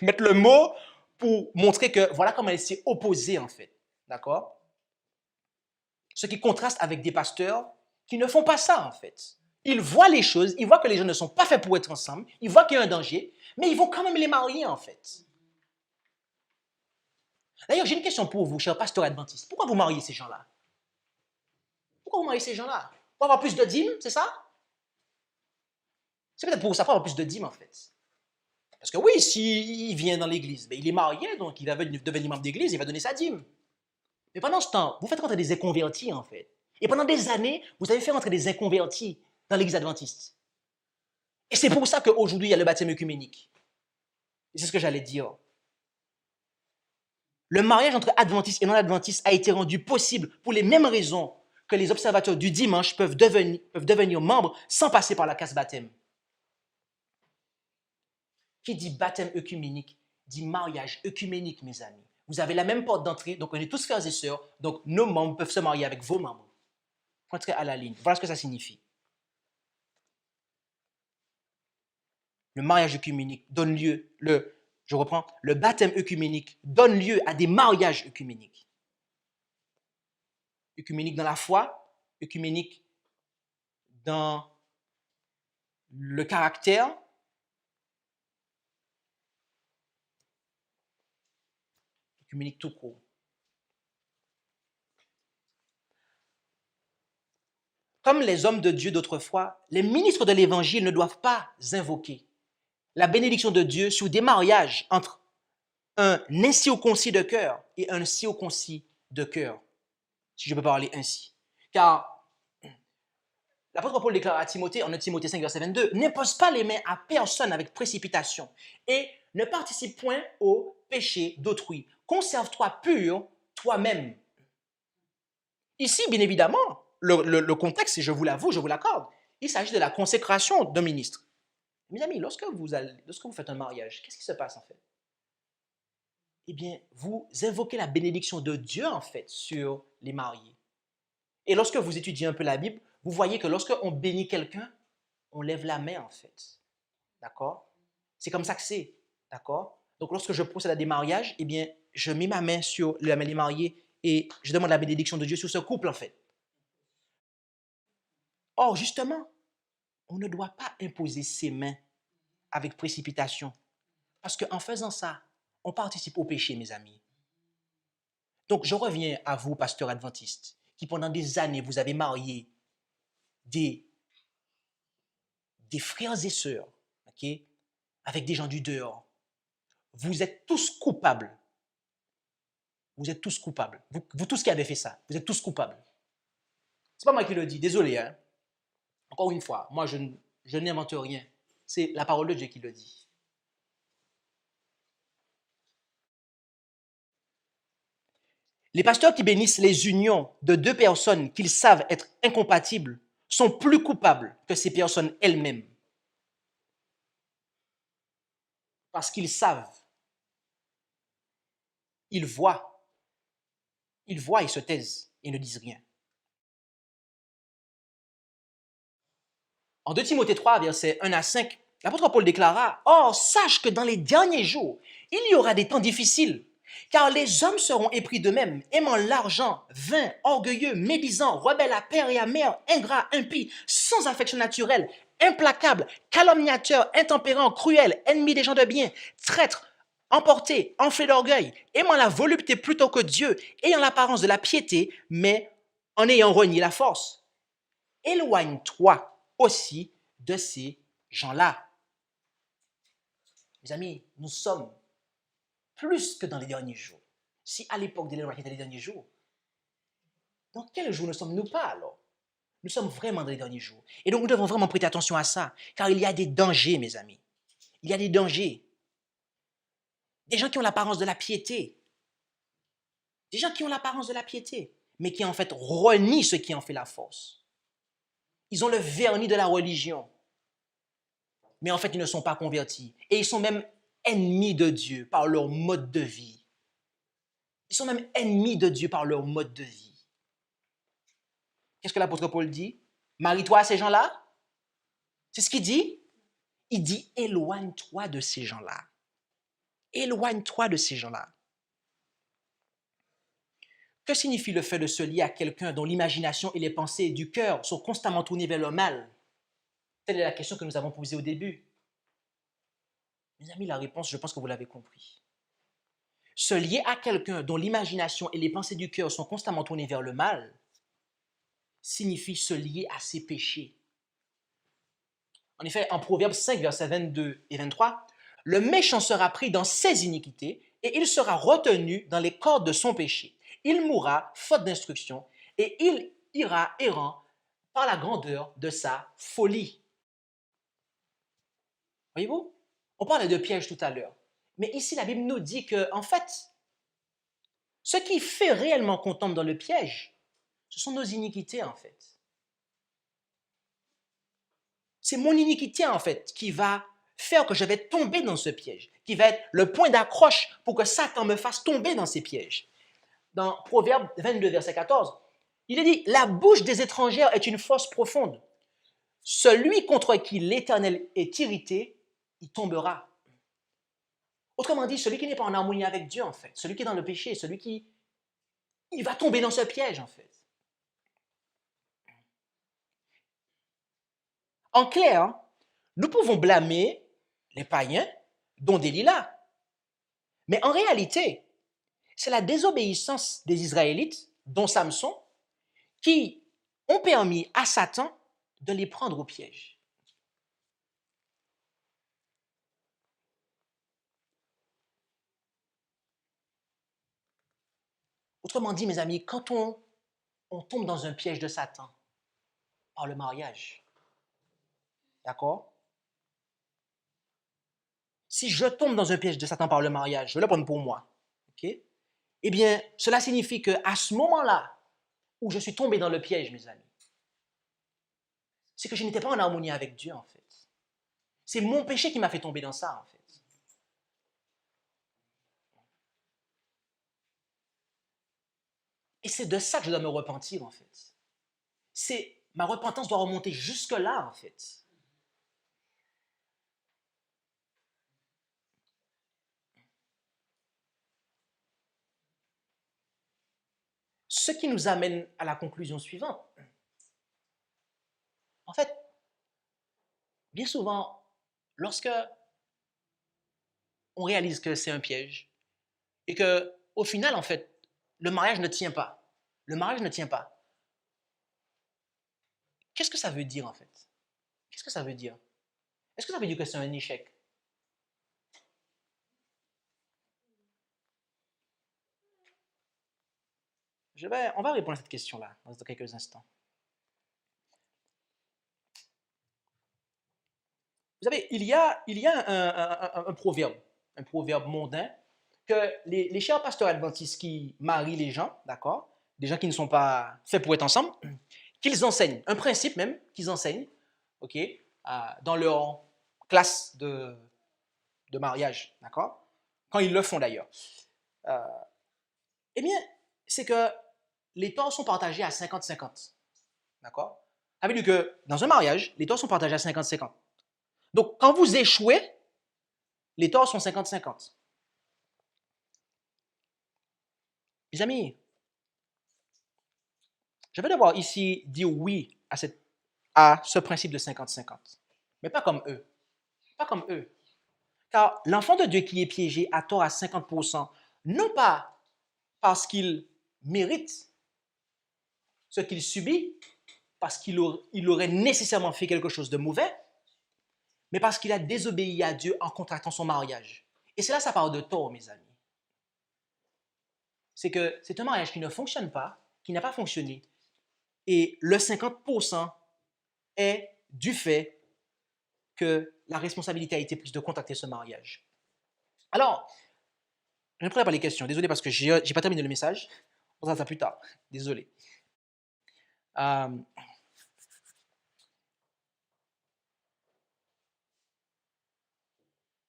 mettre le mot pour montrer que voilà comment elle s'est opposée en fait. D'accord? Ce qui contraste avec des pasteurs qui ne font pas ça en fait. Ils voient les choses, ils voient que les gens ne sont pas faits pour être ensemble, ils voient qu'il y a un danger, mais ils vont quand même les marier en fait. D'ailleurs, j'ai une question pour vous, chers pasteurs adventistes. Pourquoi vous mariez ces gens-là? Pourquoi vous mariez ces gens-là? Pour avoir plus de dîmes, c'est ça? C'est peut-être pour ça, pour avoir plus de dîmes en fait. Parce que oui, s'il vient dans l'église, ben, il est marié, donc il va devenir membre d'église, il va donner sa dîme. Mais pendant ce temps, vous faites rentrer des inconvertis en fait. Et pendant des années, vous avez fait rentrer des inconvertis dans l'église adventiste. Et c'est pour ça qu'aujourd'hui, il y a le baptême œcuménique. Et c'est ce que j'allais dire. Le mariage entre adventistes et non-adventistes a été rendu possible pour les mêmes raisons que les observateurs du dimanche peuvent devenir membres sans passer par la case baptême. Qui dit baptême œcuménique, dit mariage œcuménique, mes amis. Vous avez la même porte d'entrée, donc on est tous frères et sœurs, donc nos membres peuvent se marier avec vos membres. Entrez à la ligne. Voilà ce que ça signifie. Le mariage œcuménique donne lieu, le baptême œcuménique donne lieu à des mariages œcuméniques. Œcuménique dans la foi, œcuménique dans le caractère, œcuménique tout court. Comme les hommes de Dieu d'autrefois, les ministres de l'Évangile ne doivent pas invoquer la bénédiction de Dieu sur des mariages entre un incirconcis de cœur et un circoncis de cœur, si je peux parler ainsi. Car l'apôtre Paul déclare à Timothée, en 1 Timothée 5, verset 22, « N'impose pas les mains à personne avec précipitation et ne participe point au péché d'autrui. Conserve-toi pur toi-même. » Ici, bien évidemment, le contexte, et je vous l'avoue, je vous l'accorde, il s'agit de la consécration d'un ministre. Mes amis, lorsque vous faites un mariage, qu'est-ce qui se passe en fait? Eh bien, vous invoquez la bénédiction de Dieu en fait sur les mariés. Et lorsque vous étudiez un peu la Bible, vous voyez que lorsque on bénit quelqu'un, on lève la main en fait. D'accord? C'est comme ça que c'est. D'accord? Donc, lorsque je procède à des mariages, eh bien, je mets ma main sur la main des mariés et je demande la bénédiction de Dieu sur ce couple, en fait. Or, justement, on ne doit pas imposer ses mains avec précipitation. Parce qu'en faisant ça, on participe au péché, mes amis. Donc, je reviens à vous, pasteur adventiste, qui pendant des années, vous avez marié des, des frères et sœurs, ok, avec des gens du dehors. Vous êtes tous coupables. Vous êtes tous coupables. Vous tous qui avez fait ça, vous êtes tous coupables. C'est pas moi qui le dis, désolé. Hein. Encore une fois, moi, je n'invente rien. C'est la parole de Dieu qui le dit. Les pasteurs qui bénissent les unions de deux personnes qu'ils savent être incompatibles sont plus coupables que ces personnes elles-mêmes. Parce qu'ils savent, ils voient, ils se taisent et ne disent rien. En 2 Timothée 3, versets 1 à 5, l'apôtre Paul déclara « Or, sache que dans les derniers jours, il y aura des temps difficiles, car les hommes seront épris d'eux-mêmes, aimant l'argent, vains, orgueilleux, médisants, rebelles à père et à mère, ingrats, impies, sans affection naturelle, implacables, calomniateurs, intempérants, cruels, ennemis des gens de bien, traîtres, emportés, enflés d'orgueil, aimant la volupté plutôt que Dieu, ayant l'apparence de la piété, mais en ayant renié la force. Éloigne-toi aussi de ces gens-là. » Mes amis, nous sommes plus que dans les derniers jours. Si à l'époque de l'Évangile était les derniers jours, dans quel jour ne sommes-nous pas alors? Nous sommes vraiment dans les derniers jours. Et donc nous devons vraiment prêter attention à ça, car il y a des dangers, mes amis. Il y a des dangers. Des gens qui ont l'apparence de la piété. Des gens qui ont l'apparence de la piété, mais qui en fait renient ce qui en fait la force. Ils ont le vernis de la religion, mais en fait ils ne sont pas convertis. Et ils sont même ennemis de Dieu par leur mode de vie. Ils sont même ennemis de Dieu par leur mode de vie. Qu'est-ce que l'apôtre Paul dit? Marie-toi à ces gens-là? C'est ce qu'il dit? Il dit, éloigne-toi de ces gens-là. Éloigne-toi de ces gens-là. Que signifie le fait de se lier à quelqu'un dont l'imagination et les pensées du cœur sont constamment tournées vers le mal? Telle est la question que nous avons posée au début. Mes amis, la réponse, je pense que vous l'avez compris. Se lier à quelqu'un dont l'imagination et les pensées du cœur sont constamment tournées vers le mal signifie se lier à ses péchés. En effet, en Proverbes 5, versets 22 et 23, « Le méchant sera pris dans ses iniquités et il sera retenu dans les cordes de son péché. Il mourra faute d'instruction et il ira errant par la grandeur de sa folie. » Voyez-vous? On parlait de piège tout à l'heure. Mais ici, la Bible nous dit que, en fait, ce qui fait réellement qu'on tombe dans le piège, ce sont nos iniquités, en fait. C'est mon iniquité, en fait, qui va faire que je vais tomber dans ce piège, qui va être le point d'accroche pour que Satan me fasse tomber dans ces pièges. Dans Proverbe 22, verset 14, il est dit « La bouche des étrangères est une fosse profonde. Celui contre qui l'Éternel est irrité, il tombera. » Autrement dit, celui qui n'est pas en harmonie avec Dieu, en fait, celui qui est dans le péché, celui qui il va tomber dans ce piège, en fait. En clair, nous pouvons blâmer les païens, dont Delilah. Mais en réalité, c'est la désobéissance des Israélites, dont Samson, qui ont permis à Satan de les prendre au piège. Autrement dit, mes amis, quand on tombe dans un piège de Satan par le mariage, d'accord? Si je tombe dans un piège de Satan par le mariage, je vais le prendre pour moi, ok? Eh bien, cela signifie qu'à ce moment-là où je suis tombé dans le piège, mes amis, c'est que je n'étais pas en harmonie avec Dieu, en fait. C'est mon péché qui m'a fait tomber dans ça, en fait. Et c'est de ça que je dois me repentir, en fait. Ma repentance doit remonter jusque-là, en fait. Ce qui nous amène à la conclusion suivante. En fait, bien souvent, lorsque on réalise que c'est un piège et que, au final, en fait, le mariage ne tient pas. Le mariage ne tient pas. Qu'est-ce que ça veut dire, en fait? Qu'est-ce que ça veut dire? Est-ce que ça veut dire que c'est un échec? On va répondre à cette question-là dans quelques instants. Vous savez, il y a un proverbe mondain que les chers pasteurs adventistes qui marient les gens, d'accord, des gens qui ne sont pas faits pour être ensemble, qu'ils enseignent, un principe même qu'ils enseignent, ok, dans leur classe de mariage, d'accord, quand ils le font d'ailleurs. Euh, eh bien, c'est que les torts sont partagés à 50-50, d'accord. Ça veut dire que dans un mariage, les torts sont partagés à 50-50. Donc, quand vous échouez, les torts sont 50-50. Mes amis, je vais devoir ici dire oui à ce principe de 50-50. Mais pas comme eux. Pas comme eux. Car l'enfant de Dieu qui est piégé à tort à 50%, non pas parce qu'il mérite ce qu'il subit, parce qu'il aurait nécessairement fait quelque chose de mauvais, mais parce qu'il a désobéi à Dieu en contractant son mariage. Et c'est là ça parle de tort, mes amis. C'est que c'est un mariage qui ne fonctionne pas, qui n'a pas fonctionné. Et le 50% est du fait que la responsabilité a été prise de contacter ce mariage. Alors, je ne prendrai pas les questions. Désolé parce que je n'ai pas terminé le message. On verra ça plus tard. Désolé. Euh,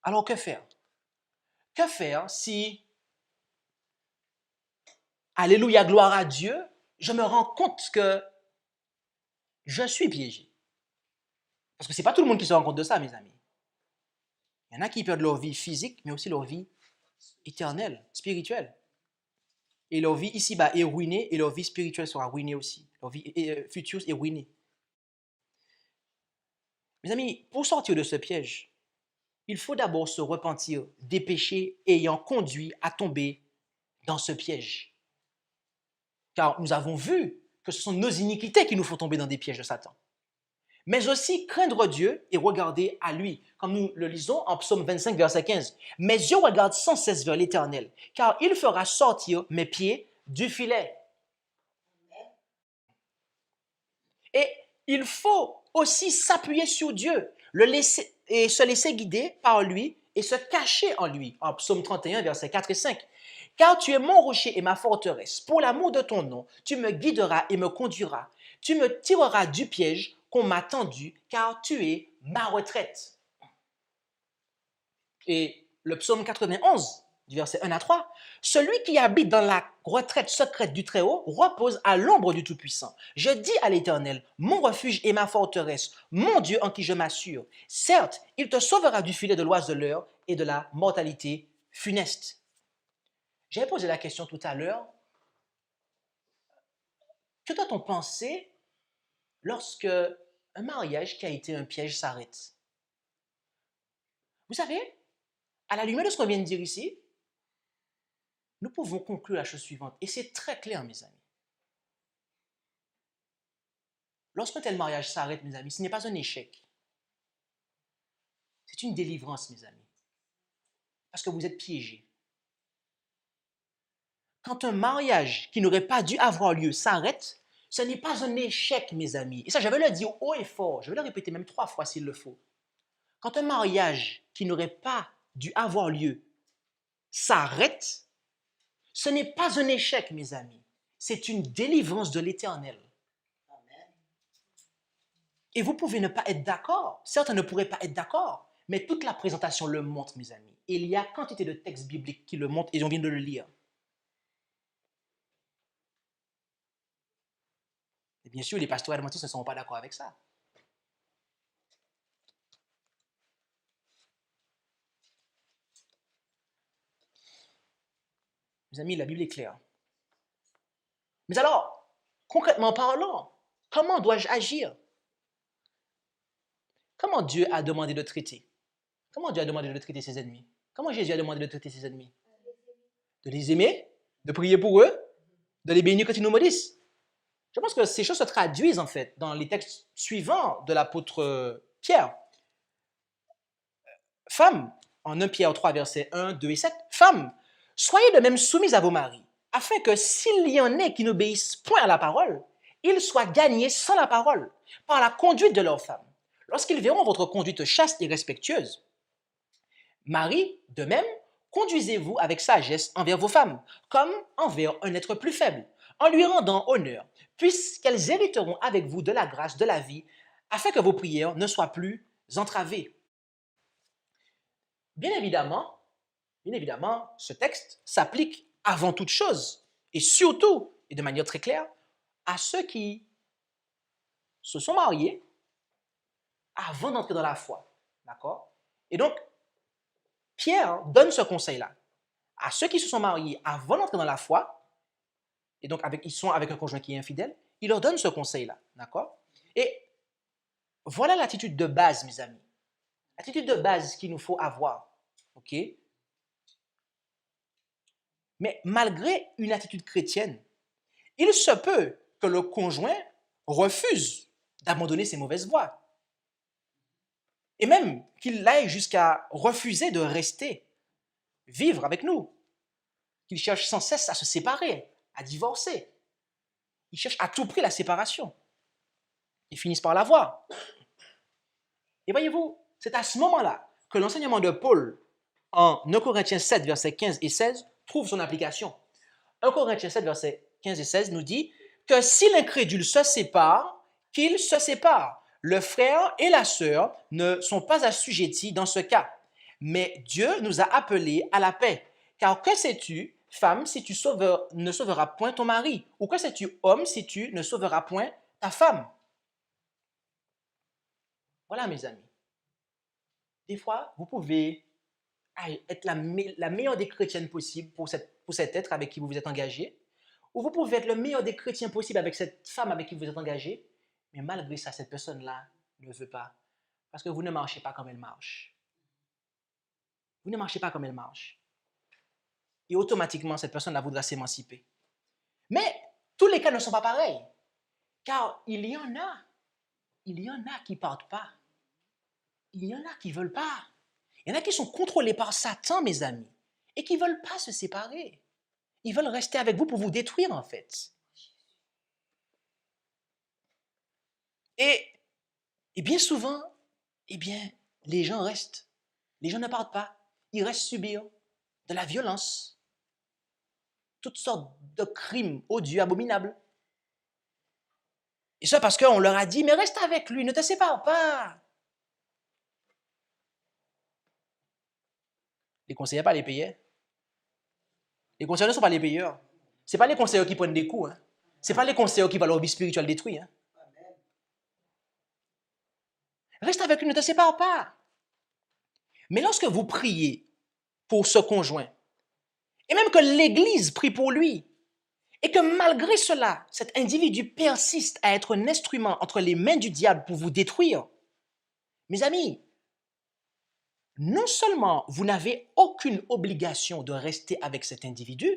alors, que faire? Que faire si, alléluia, gloire à Dieu, je me rends compte que je suis piégé? Parce que ce n'est pas tout le monde qui se rend compte de ça, mes amis. Il y en a qui perdent leur vie physique, mais aussi leur vie éternelle, spirituelle. Et leur vie ici-bas est ruinée et leur vie spirituelle sera ruinée aussi. Leur vie future est ruinée. Mes amis, pour sortir de ce piège, il faut d'abord se repentir des péchés ayant conduit à tomber dans ce piège. Car nous avons vu que ce sont nos iniquités qui nous font tomber dans des pièges de Satan. Mais aussi craindre Dieu et regarder à lui, comme nous le lisons en Psaume 25, verset 15. Mes yeux regardent sans cesse vers l'Éternel, car il fera sortir mes pieds du filet. Et il faut aussi s'appuyer sur Dieu, le laisser et se laisser guider par lui et se cacher en lui. En Psaume 31, versets 4 et 5. Car tu es mon rocher et ma forteresse. Pour l'amour de ton nom, tu me guideras et me conduiras. Tu me tireras du piège qu'on m'a tendu, car tu es ma retraite. Et le psaume 91, du verset 1 à 3, celui qui habite dans la retraite secrète du Très-Haut repose à l'ombre du Tout-Puissant. Je dis à l'Éternel, mon refuge et ma forteresse, mon Dieu en qui je m'assure. Certes, il te sauvera du filet de l'oiseleur et de la mortalité funeste. J'avais posé la question tout à l'heure, que doit-on penser lorsque un mariage qui a été un piège s'arrête? Vous savez, à la lumière de ce qu'on vient de dire ici, nous pouvons conclure la chose suivante, et c'est très clair, mes amis. Lorsqu'un tel mariage s'arrête, mes amis, ce n'est pas un échec. C'est une délivrance, mes amis. Parce que vous êtes piégés. Quand un mariage qui n'aurait pas dû avoir lieu s'arrête, ce n'est pas un échec, mes amis. Et ça, je vais le dire haut et fort. Je vais le répéter même 3 fois s'il le faut. Quand un mariage qui n'aurait pas dû avoir lieu s'arrête, ce n'est pas un échec, mes amis. C'est une délivrance de l'Éternel. Et vous pouvez ne pas être d'accord. Certains ne pourraient pas être d'accord. Mais toute la présentation le montre, mes amis. Et il y a quantité de textes bibliques qui le montrent et on vient de le lire. Et bien sûr, les pasteurs adventistes ne sont pas d'accord avec ça. Mes amis, la Bible est claire. Mais alors, concrètement parlant, comment dois-je agir? Comment Dieu a demandé de traiter? Comment Dieu a demandé de traiter ses ennemis? Comment Jésus a demandé de traiter ses ennemis? De les aimer, de prier pour eux, de les bénir quand ils nous maudissent. Je pense que ces choses se traduisent en fait dans les textes suivants de l'apôtre Pierre. Femmes, en 1 Pierre 3, versets 1, 2 et 7, femmes, soyez de même soumises à vos maris, afin que s'il y en ait qui n'obéissent point à la parole, ils soient gagnés sans la parole, par la conduite de leurs femmes, lorsqu'ils verront votre conduite chaste et respectueuse. Marie, de même, conduisez-vous avec sagesse envers vos femmes, comme envers un être plus faible, en lui rendant honneur, puisqu'elles hériteront avec vous de la grâce de la vie, afin que vos prières ne soient plus entravées. Bien évidemment, ce texte s'applique avant toute chose, et surtout, et de manière très claire, à ceux qui se sont mariés avant d'entrer dans la foi. D'accord? Et donc, Pierre donne ce conseil-là à ceux qui se sont mariés avant d'entrer dans la foi, et donc ils sont avec un conjoint qui est infidèle, il leur donne ce conseil-là. D'accord? Et voilà l'attitude de base, mes amis. L'attitude de base qu'il nous faut avoir. OK? Mais malgré une attitude chrétienne, il se peut que le conjoint refuse d'abandonner ses mauvaises voies. Et même qu'il aille jusqu'à refuser de rester, vivre avec nous. Qu'il cherche sans cesse à se séparer, à divorcer. Il cherche à tout prix la séparation. Ils finissent par l'avoir. Et voyez-vous, c'est à ce moment-là que l'enseignement de Paul en 1 Corinthiens 7, versets 15 et 16, trouve son application. 1 Corinthiens 7, versets 15 et 16 nous dit que si l'incrédule se sépare, qu'il se sépare. Le frère et la sœur ne sont pas assujettis dans ce cas. Mais Dieu nous a appelés à la paix. Car que sais-tu, femme, si tu ne sauveras point ton mari? Ou que sais-tu, homme, si tu ne sauveras point ta femme? Voilà, mes amis. Des fois, vous pouvez être la meilleure des chrétiennes possible pour cet être avec qui vous vous êtes engagé, ou vous pouvez être le meilleur des chrétiens possible avec cette femme avec qui vous êtes engagé, mais malgré ça, cette personne-là ne veut pas, parce que vous ne marchez pas comme elle marche. Vous ne marchez pas comme elle marche. Et automatiquement, cette personne-là voudra s'émanciper. Mais tous les cas ne sont pas pareils, car il y en a qui ne partent pas. Il y en a qui ne veulent pas. Il y en a qui sont contrôlés par Satan, mes amis, et qui ne veulent pas se séparer. Ils veulent rester avec vous pour vous détruire, en fait. Et bien souvent, les gens restent. Les gens ne partent pas. Ils restent subir de la violence, toutes sortes de crimes odieux, abominables. Et ça parce qu'on leur a dit, mais reste avec lui, ne te sépare pas. Les conseillers, pas les payeurs. Les conseillers ne sont pas les payeurs. Ce n'est pas les conseillers qui prennent des coups. Hein. Ce n'est pas les conseillers qui voient leur vie spirituelle détruite. Hein. Reste avec lui, ne te sépare pas. Mais lorsque vous priez pour ce conjoint, et même que l'Église prie pour lui, et que malgré cela, cet individu persiste à être un instrument entre les mains du diable pour vous détruire, mes amis, non seulement vous n'avez aucune obligation de rester avec cet individu,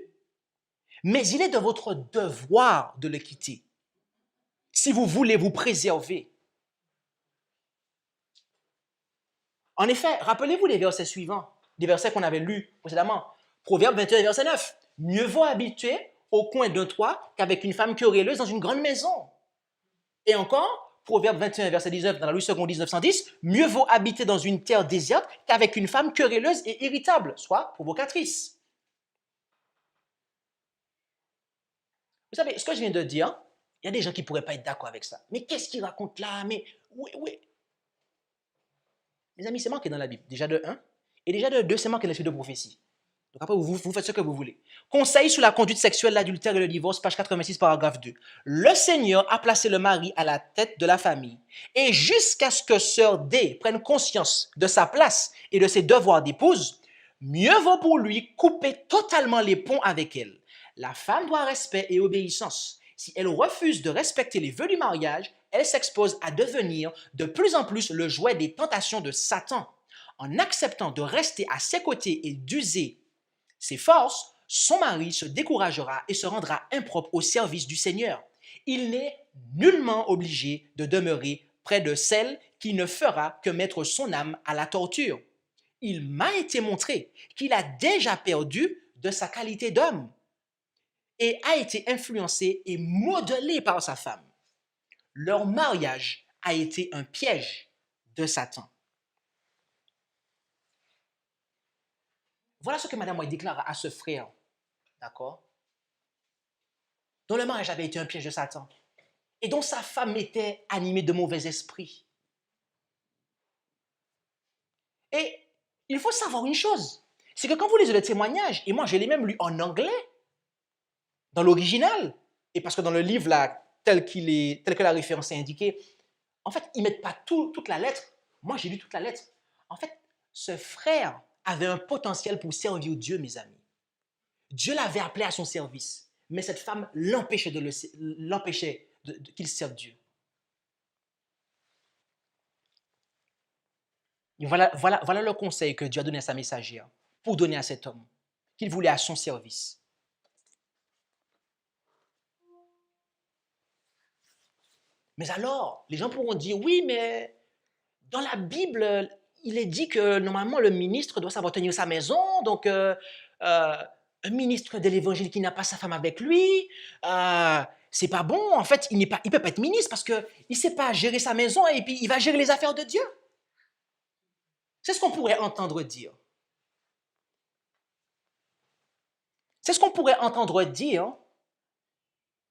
mais il est de votre devoir de le quitter, si vous voulez vous préserver. En effet, rappelez-vous les versets suivants, des versets qu'on avait lus précédemment. Proverbe 21, verset 9. Mieux vaut habiter au coin d'un toit qu'avec une femme querelleuse dans une grande maison. Et encore, Proverbe 21, verset 19, dans la Louis II 1910, mieux vaut habiter dans une terre déserte qu'avec une femme querelleuse et irritable, soit provocatrice. Vous savez, ce que je viens de dire, il y a des gens qui ne pourraient pas être d'accord avec ça. Mais qu'est-ce qu'il raconte là? Mais oui. Mes amis, c'est marqué dans la Bible, déjà de 1, et déjà de 2, c'est marqué dans l'esprit de prophétie. Donc après, vous faites ce que vous voulez. Conseil sur la conduite sexuelle, l'adultère et le divorce, page 86, paragraphe 2. Le Seigneur a placé le mari à la tête de la famille. Et jusqu'à ce que sœur D prenne conscience de sa place et de ses devoirs d'épouse, mieux vaut pour lui couper totalement les ponts avec elle. La femme doit respect et obéissance. Si elle refuse de respecter les vœux du mariage, elle s'expose à devenir de plus en plus le jouet des tentations de Satan. En acceptant de rester à ses côtés et d'user ses forces, son mari se découragera et se rendra impropre au service du Seigneur. Il n'est nullement obligé de demeurer près de celle qui ne fera que mettre son âme à la torture. Il m'a été montré qu'il a déjà perdu de sa qualité d'homme et a été influencé et modelé par sa femme. Leur mariage a été un piège de Satan. Voilà ce que Madame White déclare à ce frère, d'accord, dont le mariage avait été un piège de Satan et dont sa femme était animée de mauvais esprits. Et il faut savoir une chose, c'est que quand vous lisez le témoignage, et moi je l'ai même lu en anglais, dans l'original, et parce que dans le livre là, tel que la référence est indiquée, en fait, ils ne mettent pas toute la lettre. Moi, j'ai lu toute la lettre. En fait, ce frère avait un potentiel pour servir Dieu, mes amis. Dieu l'avait appelé à son service, mais cette femme l'empêchait qu'il serve Dieu. Et voilà le conseil que Dieu a donné à sa messagère pour donner à cet homme qu'il voulait à son service. Mais alors, les gens pourront dire, oui, mais dans la Bible, il est dit que normalement le ministre doit savoir tenir sa maison, donc un ministre de l'Évangile qui n'a pas sa femme avec lui, c'est pas bon. En fait, il peut pas être ministre parce qu'il ne sait pas gérer sa maison et puis il va gérer les affaires de Dieu. C'est ce qu'on pourrait entendre dire. C'est ce qu'on pourrait entendre dire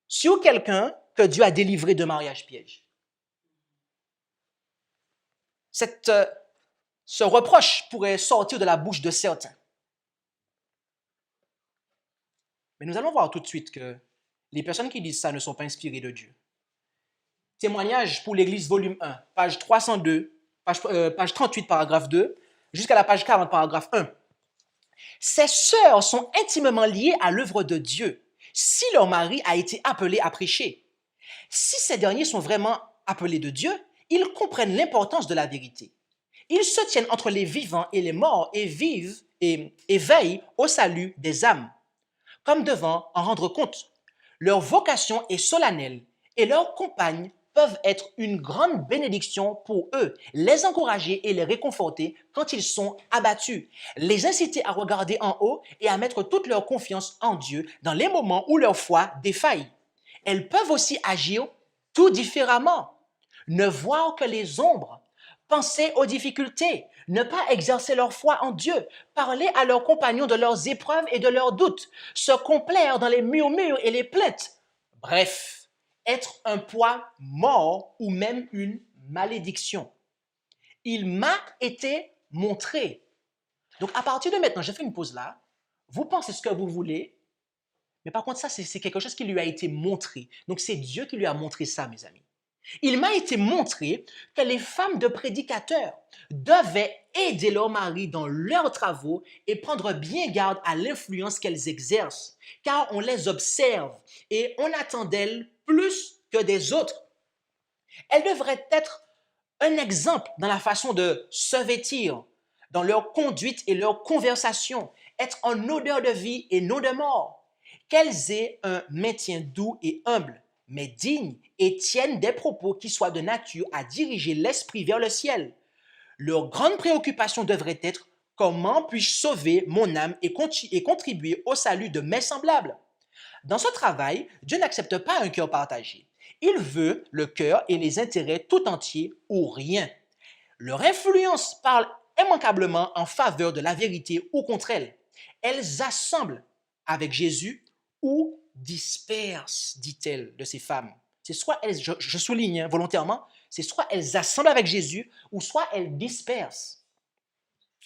sur quelqu'un que Dieu a délivré de mariage piège. Ce reproche pourrait sortir de la bouche de certains. Mais nous allons voir tout de suite que les personnes qui disent ça ne sont pas inspirées de Dieu. Témoignage pour l'Église, volume 1, page 302, page 38, paragraphe 2, jusqu'à la page 40, paragraphe 1. Ces sœurs sont intimement liées à l'œuvre de Dieu si leur mari a été appelé à prêcher. Si ces derniers sont vraiment appelés de Dieu, ils comprennent l'importance de la vérité. Ils se tiennent entre les vivants et les morts et vivent et veillent au salut des âmes, comme devant en rendre compte. Leur vocation est solennelle et leurs compagnes peuvent être une grande bénédiction pour eux, les encourager et les réconforter quand ils sont abattus, les inciter à regarder en haut et à mettre toute leur confiance en Dieu dans les moments où leur foi défaille. Elles peuvent aussi agir tout différemment, ne voir que les ombres, penser aux difficultés, ne pas exercer leur foi en Dieu, parler à leurs compagnons de leurs épreuves et de leurs doutes, se complaire dans les murmures et les plaintes. Bref, être un poids mort ou même une malédiction. Il m'a été montré. Donc à partir de maintenant, je fais une pause là. Vous pensez ce que vous voulez, mais par contre ça, c'est quelque chose qui lui a été montré. Donc c'est Dieu qui lui a montré ça, mes amis. Il m'a été montré que les femmes de prédicateurs devaient aider leur mari dans leurs travaux et prendre bien garde à l'influence qu'elles exercent, car on les observe et on attend d'elles plus que des autres. Elles devraient être un exemple dans la façon de se vêtir, dans leur conduite et leur conversation, être en odeur de vie et non de mort, qu'elles aient un maintien doux et humble, mais digne, et tiennent des propos qui soient de nature à diriger l'esprit vers le ciel. Leur grande préoccupation devrait être comment puis-je sauver mon âme et contribuer au salut de mes semblables. Dans ce travail, Dieu n'accepte pas un cœur partagé. Il veut le cœur et les intérêts tout entiers ou rien. Leur influence parle immanquablement en faveur de la vérité ou contre elle. Elles assemblent avec Jésus ou dispersent, dit-elle, de ces femmes. C'est soit elles, je souligne volontairement, c'est soit elles assemblent avec Jésus ou soit elles dispersent.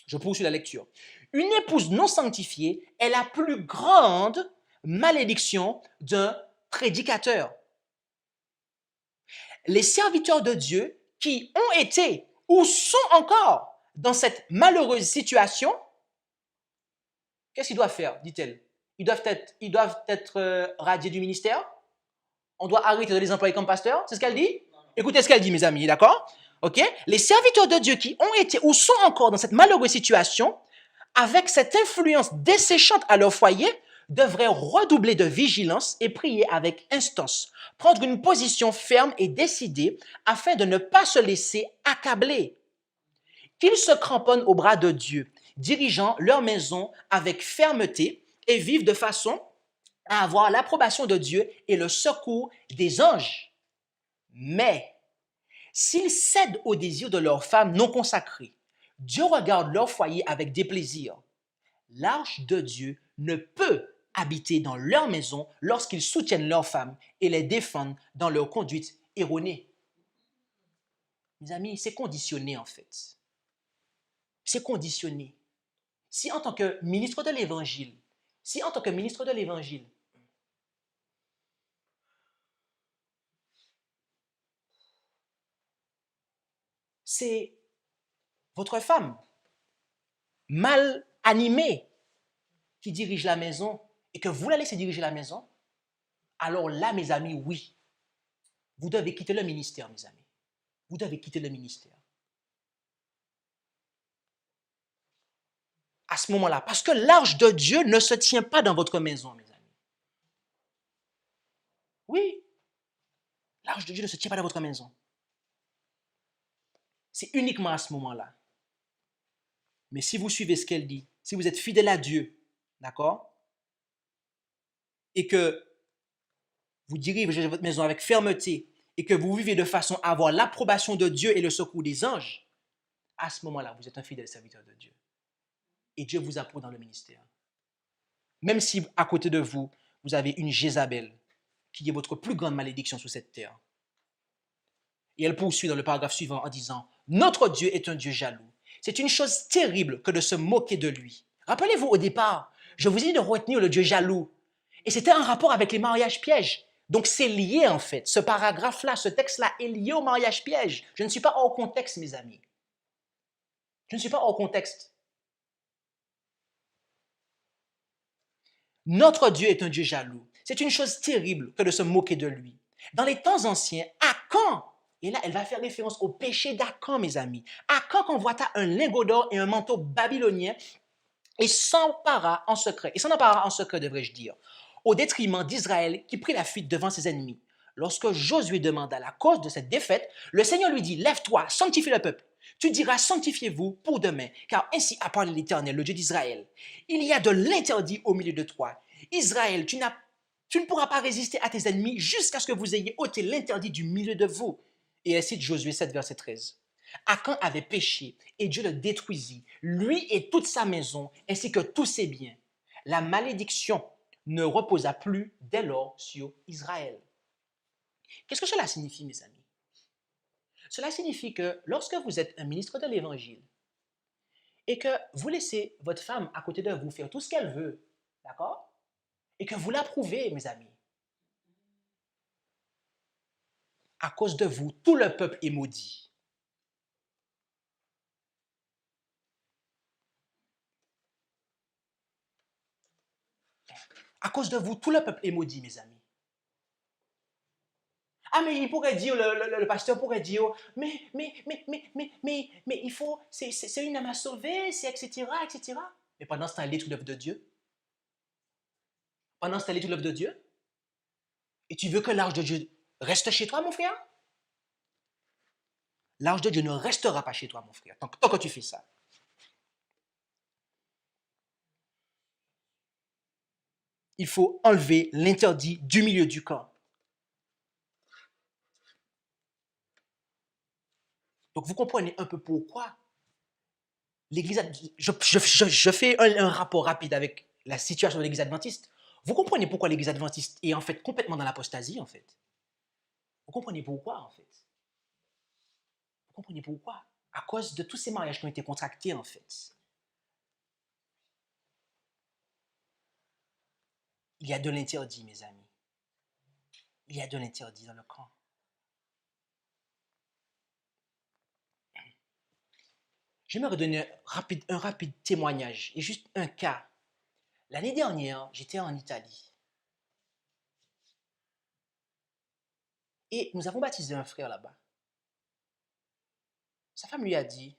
Je poursuis la lecture. Une épouse non sanctifiée est la plus grande malédiction d'un prédicateur. Les serviteurs de Dieu qui ont été ou sont encore dans cette malheureuse situation, qu'est-ce qu'ils doivent faire, dit-elle? Ils doivent être radiés du ministère? On doit arrêter de les employer comme pasteurs. C'est ce qu'elle dit? Écoutez ce qu'elle dit, mes amis, d'accord? OK? Les serviteurs de Dieu qui ont été ou sont encore dans cette malheureuse situation, avec cette influence desséchante à leur foyer, devraient redoubler de vigilance et prier avec instance, prendre une position ferme et décidée afin de ne pas se laisser accabler. Qu'ils se cramponnent au bras de Dieu, dirigeant leur maison avec fermeté et vivent de façon à avoir l'approbation de Dieu et le secours des anges. Mais s'ils cèdent aux désirs de leurs femmes non consacrées, Dieu regarde leur foyer avec déplaisir. L'arche de Dieu ne peut habiter dans leur maison lorsqu'ils soutiennent leurs femmes et les défendent dans leur conduite erronée. Mes amis, c'est conditionné en fait. C'est conditionné. Si en tant que ministre de l'Évangile, c'est votre femme mal animée qui dirige la maison et que vous la laissez diriger la maison, alors là, mes amis, oui, vous devez quitter le ministère, mes amis. Vous devez quitter le ministère. À ce moment-là, parce que l'arche de Dieu ne se tient pas dans votre maison, mes amis. Oui, l'arche de Dieu ne se tient pas dans votre maison. C'est uniquement à ce moment-là. Mais si vous suivez ce qu'elle dit, si vous êtes fidèle à Dieu, d'accord, et que vous dirigez votre maison avec fermeté et que vous vivez de façon à avoir l'approbation de Dieu et le secours des anges, à ce moment-là, vous êtes un fidèle serviteur de Dieu. Et Dieu vous approuve dans le ministère. Même si à côté de vous, vous avez une Jézabel qui est votre plus grande malédiction sur cette terre. Et elle poursuit dans le paragraphe suivant en disant « Notre Dieu est un Dieu jaloux. C'est une chose terrible que de se moquer de lui. » Rappelez-vous au départ, je vous ai dit de retenir le Dieu jaloux. Et c'était un rapport avec les mariages pièges. Donc c'est lié en fait. Ce paragraphe-là, ce texte-là est lié au mariage piège. Je ne suis pas hors contexte, mes amis. Je ne suis pas hors contexte. Notre Dieu est un Dieu jaloux. C'est une chose terrible que de se moquer de lui. Dans les temps anciens, Akan, et là elle va faire référence au péché d'Akan, mes amis. Akan convoita un lingot d'or et un manteau babylonien et s'empara en secret, devrais-je dire, au détriment d'Israël qui prit la fuite devant ses ennemis. Lorsque Josué demanda la cause de cette défaite, le Seigneur lui dit, lève-toi, sanctifie le peuple. Tu diras, sanctifiez-vous pour demain, car ainsi a parlé l'Éternel, le Dieu d'Israël. Il y a de l'interdit au milieu de toi. Israël, tu ne pourras pas résister à tes ennemis jusqu'à ce que vous ayez ôté l'interdit du milieu de vous. Et elle cite Josué 7, verset 13. Akan avait péché et Dieu le détruisit, lui et toute sa maison, ainsi que tous ses biens. La malédiction ne reposa plus dès lors sur Israël. Qu'est-ce que cela signifie, mes amis? Cela signifie que lorsque vous êtes un ministre de l'Évangile et que vous laissez votre femme à côté de vous faire tout ce qu'elle veut, d'accord? Et que vous l'approuvez, mes amis, à cause de vous, tout le peuple est maudit. À cause de vous, tout le peuple est maudit, mes amis. Ah, mais il pourrait dire, le pasteur pourrait dire, mais, il faut, c'est une âme à sauver, c'est etc., etc. Mais pendant ce temps, elle détruit l'œuvre de Dieu. Pendant ce temps, elle détruit l'œuvre de Dieu. Et tu veux que l'arche de Dieu reste chez toi, mon frère? L'arche de Dieu ne restera pas chez toi, mon frère, tant que tu fais ça. Il faut enlever l'interdit du milieu du camp. Donc, vous comprenez un peu pourquoi l'Église... Je fais un rapport rapide avec la situation de l'Église adventiste. Vous comprenez pourquoi l'Église adventiste est en fait complètement dans l'apostasie, en fait. Vous comprenez pourquoi, en fait. Vous comprenez pourquoi? À cause de tous ces mariages qui ont été contractés, en fait. Il y a de l'interdit, mes amis. Il y a de l'interdit dans le camp. J'aimerais donner un rapide témoignage et juste un cas. L'année dernière, j'étais en Italie. Et nous avons baptisé un frère là-bas. Sa femme lui a dit,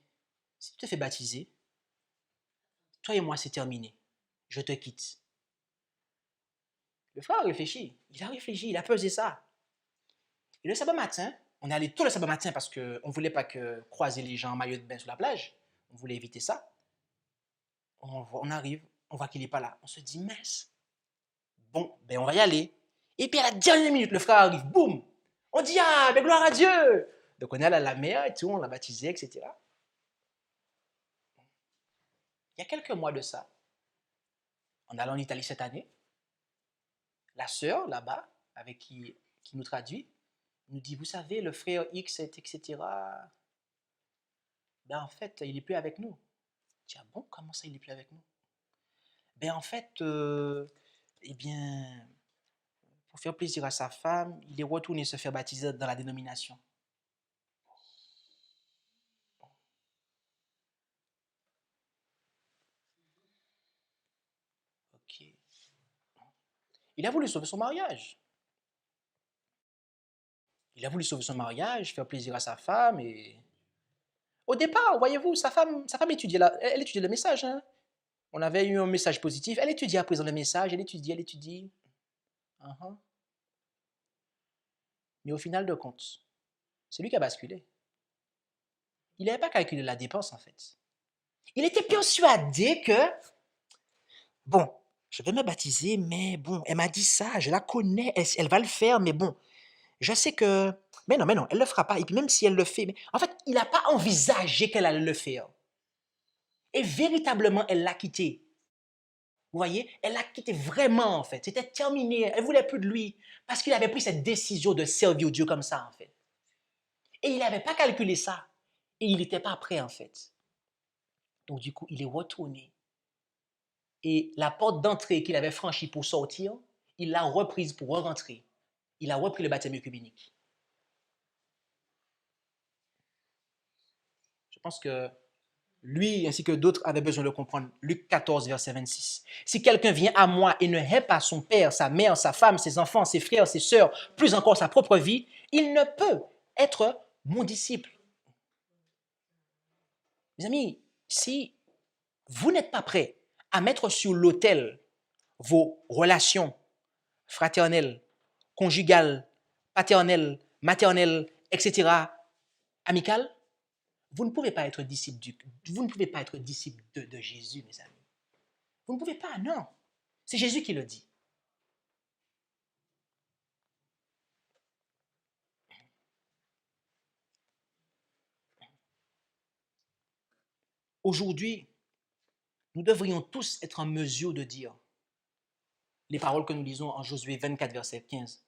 si tu te fais baptiser, toi et moi, c'est terminé. Je te quitte. Le frère a réfléchi. Il a pesé ça. Et le sabbat matin, on est allé tout le sabbat matin parce qu'on ne voulait pas que croiser les gens en maillot de bain sur la plage. On voulait éviter ça. On arrive, on voit qu'il n'est pas là. On se dit, mince. Bon, ben on va y aller. Et puis à la dernière minute, le frère arrive, boum. On dit, ah, mais gloire à Dieu. Donc on est allé à la mer et tout, on l'a baptisé, etc. Il y a quelques mois de ça, en allant en Italie cette année, la sœur là-bas, avec qui nous traduit, nous dit, vous savez, le frère X, etc. Ben en fait, il n'est plus avec nous. Je dis, ah bon, comment ça, il n'est plus avec nous? Ben en fait, eh bien, pour faire plaisir à sa femme, il est retourné se faire baptiser dans la dénomination. Ok. Il a voulu sauver son mariage. Il a voulu sauver son mariage, faire plaisir à sa femme et... Au départ, voyez-vous, sa femme étudiait, elle étudiait le message. Hein. On avait eu un message positif. Elle étudiait à présent le message, elle étudie. Uh-huh. Mais au final de compte, c'est lui qui a basculé. Il n'avait pas calculé la dépense, en fait. Il était persuadé que, bon, je vais me baptiser, mais bon, elle m'a dit ça, je la connais, elle va le faire, mais bon, je sais que... Mais non, elle ne le fera pas. Et puis même si elle le fait, mais... en fait, il n'a pas envisagé qu'elle allait le faire. Et véritablement, elle l'a quitté. Vous voyez, elle l'a quitté vraiment, en fait. C'était terminé. Elle ne voulait plus de lui. Parce qu'il avait pris cette décision de servir Dieu comme ça, en fait. Et il n'avait pas calculé ça. Et il n'était pas prêt, en fait. Donc, du coup, il est retourné. Et la porte d'entrée qu'il avait franchie pour sortir, il l'a reprise pour rentrer. Il a repris le baptême œcuménique. Je pense que lui ainsi que d'autres avaient besoin de comprendre. Luc 14, verset 26. Si quelqu'un vient à moi et ne hait pas son père, sa mère, sa femme, ses enfants, ses frères, ses sœurs, plus encore sa propre vie, il ne peut être mon disciple. Mes amis, si vous n'êtes pas prêts à mettre sur l'autel vos relations fraternelles, conjugales, paternelles, maternelles, etc., amicales, vous ne pouvez pas être disciple de Jésus, mes amis. Vous ne pouvez pas, non. C'est Jésus qui le dit. Aujourd'hui, nous devrions tous être en mesure de dire les paroles que nous lisons en Josué 24, verset 15.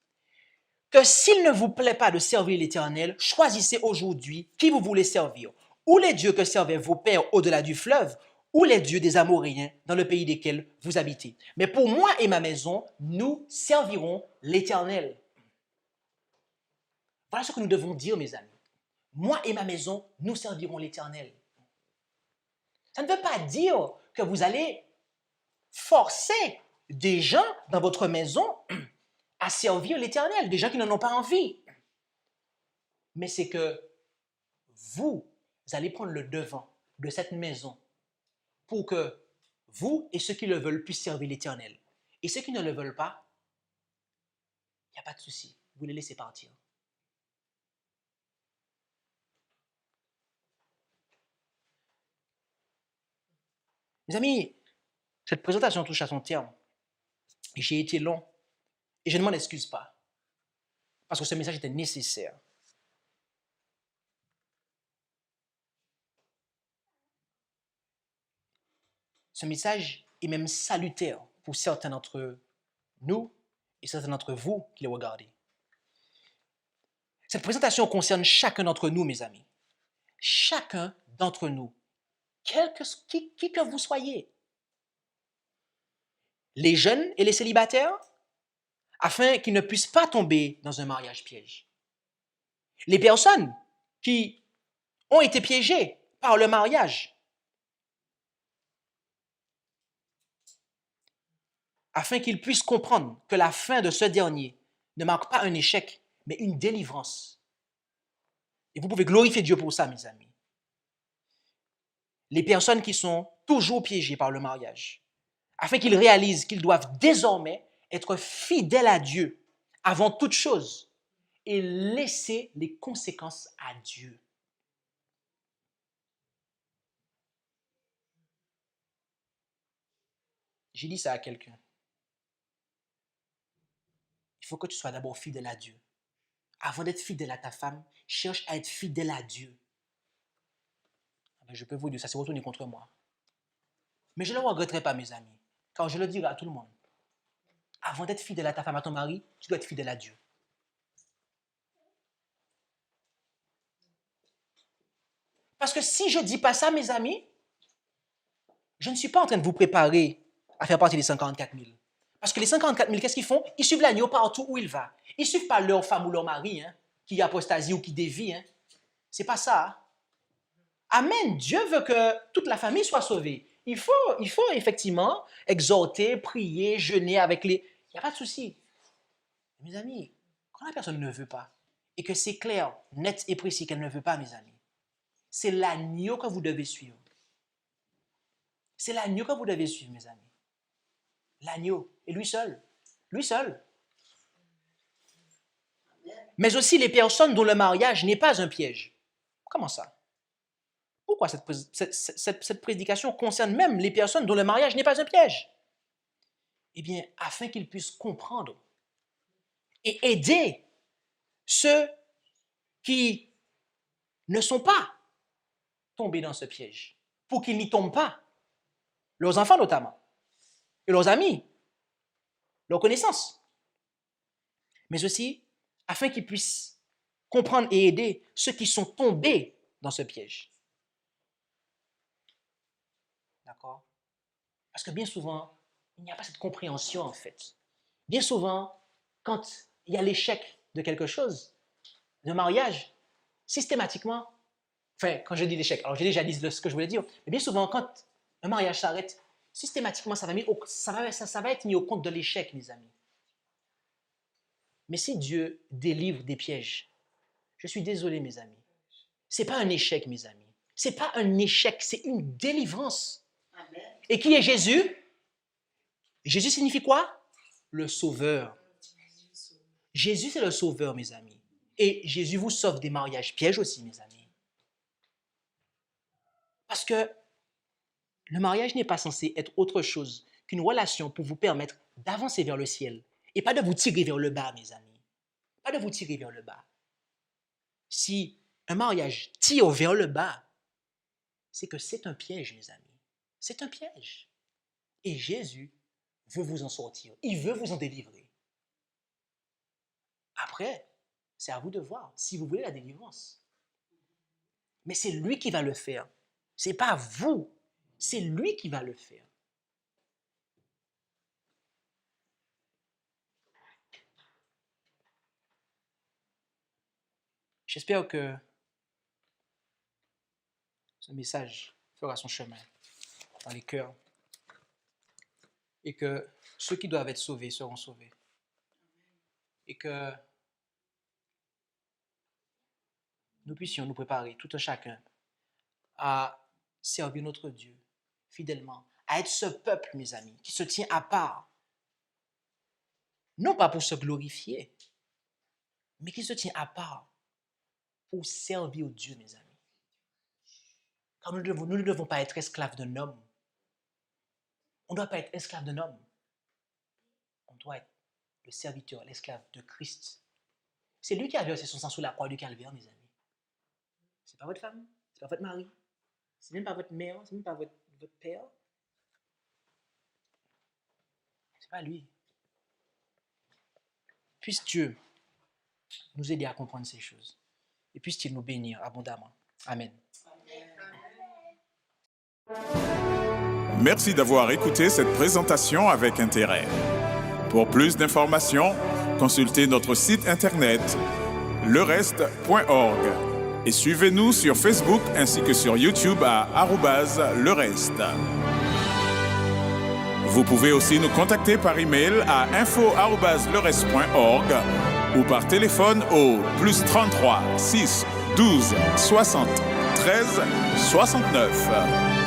Que s'il ne vous plaît pas de servir l'Éternel, choisissez aujourd'hui qui vous voulez servir. Ou les dieux que servaient vos pères au-delà du fleuve, ou les dieux des Amoréens dans le pays desquels vous habitez. Mais pour moi et ma maison, nous servirons l'Éternel. Voilà ce que nous devons dire, mes amis. Moi et ma maison, nous servirons l'Éternel. Ça ne veut pas dire que vous allez forcer des gens dans votre maison à servir l'Éternel, des gens qui n'en ont pas envie. Mais c'est que vous allez prendre le devant de cette maison pour que vous et ceux qui le veulent puissent servir l'Éternel. Et ceux qui ne le veulent pas, il n'y a pas de souci, vous les laissez partir. Mes amis, cette présentation touche à son terme. J'ai été long et je ne m'en excuse pas parce que ce message était nécessaire. Ce message est même salutaire pour certains d'entre nous et certains d'entre vous qui le regardez. Cette présentation concerne chacun d'entre nous, mes amis. Chacun d'entre nous, qui que vous soyez. Les jeunes et les célibataires, afin qu'ils ne puissent pas tomber dans un mariage piège. Les personnes qui ont été piégées par le mariage, afin qu'ils puissent comprendre que la fin de ce dernier ne marque pas un échec, mais une délivrance. Et vous pouvez glorifier Dieu pour ça, mes amis. Les personnes qui sont toujours piégées par le mariage, afin qu'ils réalisent qu'ils doivent désormais être fidèles à Dieu avant toute chose et laisser les conséquences à Dieu. J'ai dit ça à quelqu'un. Il faut que tu sois d'abord fidèle à Dieu. Avant d'être fidèle à ta femme, cherche à être fidèle à Dieu. Je peux vous dire, ça s'est retourné contre moi. Mais je ne le regretterai pas, mes amis, car je le dirai à tout le monde. Avant d'être fidèle à ta femme, à ton mari, tu dois être fidèle à Dieu. Parce que si je ne dis pas ça, mes amis, je ne suis pas en train de vous préparer à faire partie des 144 000. Parce que les 144 000, qu'est-ce qu'ils font? Ils suivent l'agneau partout où il va. Ils ne suivent pas leur femme ou leur mari, qui apostasie ou qui dévie. Ce n'est pas ça. Amen. Dieu veut que toute la famille soit sauvée. Il faut effectivement exhorter, prier, jeûner avec les... Il n'y a pas de souci. Mes amis, quand la personne ne veut pas, et que c'est clair, net et précis qu'elle ne veut pas, mes amis, c'est l'agneau que vous devez suivre. C'est l'agneau que vous devez suivre, mes amis. L'agneau. Et lui seul. Lui seul. Mais aussi les personnes dont le mariage n'est pas un piège. Comment ça? Pourquoi cette prédication concerne même les personnes dont le mariage n'est pas un piège? Eh bien, afin qu'ils puissent comprendre et aider ceux qui ne sont pas tombés dans ce piège, pour qu'ils n'y tombent pas. Leurs enfants notamment, et leurs amis, leurs connaissances. Mais aussi, afin qu'ils puissent comprendre et aider ceux qui sont tombés dans ce piège. D'accord? Parce que bien souvent, il n'y a pas cette compréhension en fait. Bien souvent, quand il y a l'échec de quelque chose, de mariage, systématiquement, enfin, quand je dis l'échec, alors j'ai déjà dit ce que je voulais dire, mais bien souvent, quand un mariage s'arrête, systématiquement, ça va être mis au compte de l'échec, mes amis. Mais si Dieu délivre des pièges, je suis désolé, mes amis, ce n'est pas un échec, mes amis. Ce n'est pas un échec, c'est une délivrance. Amen. Et qui est Jésus? Jésus signifie quoi? Le sauveur. Jésus, c'est le sauveur, mes amis. Et Jésus vous sauve des mariages pièges aussi, mes amis. Parce que le mariage n'est pas censé être autre chose qu'une relation pour vous permettre d'avancer vers le ciel et pas de vous tirer vers le bas, mes amis. Pas de vous tirer vers le bas. Si un mariage tire vers le bas, c'est que c'est un piège, mes amis. C'est un piège. Et Jésus veut vous en sortir. Il veut vous en délivrer. Après, c'est à vous de voir si vous voulez la délivrance. Mais c'est lui qui va le faire. Ce n'est pas vous. C'est lui qui va le faire. J'espère que ce message fera son chemin dans les cœurs et que ceux qui doivent être sauvés seront sauvés. Et que nous puissions nous préparer, tout un chacun, à servir notre Dieu fidèlement, à être ce peuple, mes amis, qui se tient à part, non pas pour se glorifier, mais qui se tient à part pour servir Dieu, mes amis. Car nous ne devons pas être esclaves d'un homme. On ne doit pas être esclave d'un homme. On doit être le serviteur, l'esclave de Christ. C'est lui qui a versé son sang sur la croix du Calvaire, mes amis. Ce n'est pas votre femme, ce n'est pas votre mari, ce n'est même pas votre mère, ce n'est même pas votre père. Ce n'est pas lui. Puisse Dieu nous aider à comprendre ces choses. Et puisse-t-il nous bénir abondamment. Amen. Merci d'avoir écouté cette présentation avec intérêt. Pour plus d'informations, consultez notre site internet lereste.org et suivez-nous sur Facebook ainsi que sur YouTube à @lereste. Vous pouvez aussi nous contacter par email à info@lereste.org ou par téléphone au plus 33 6 12 60 13 69.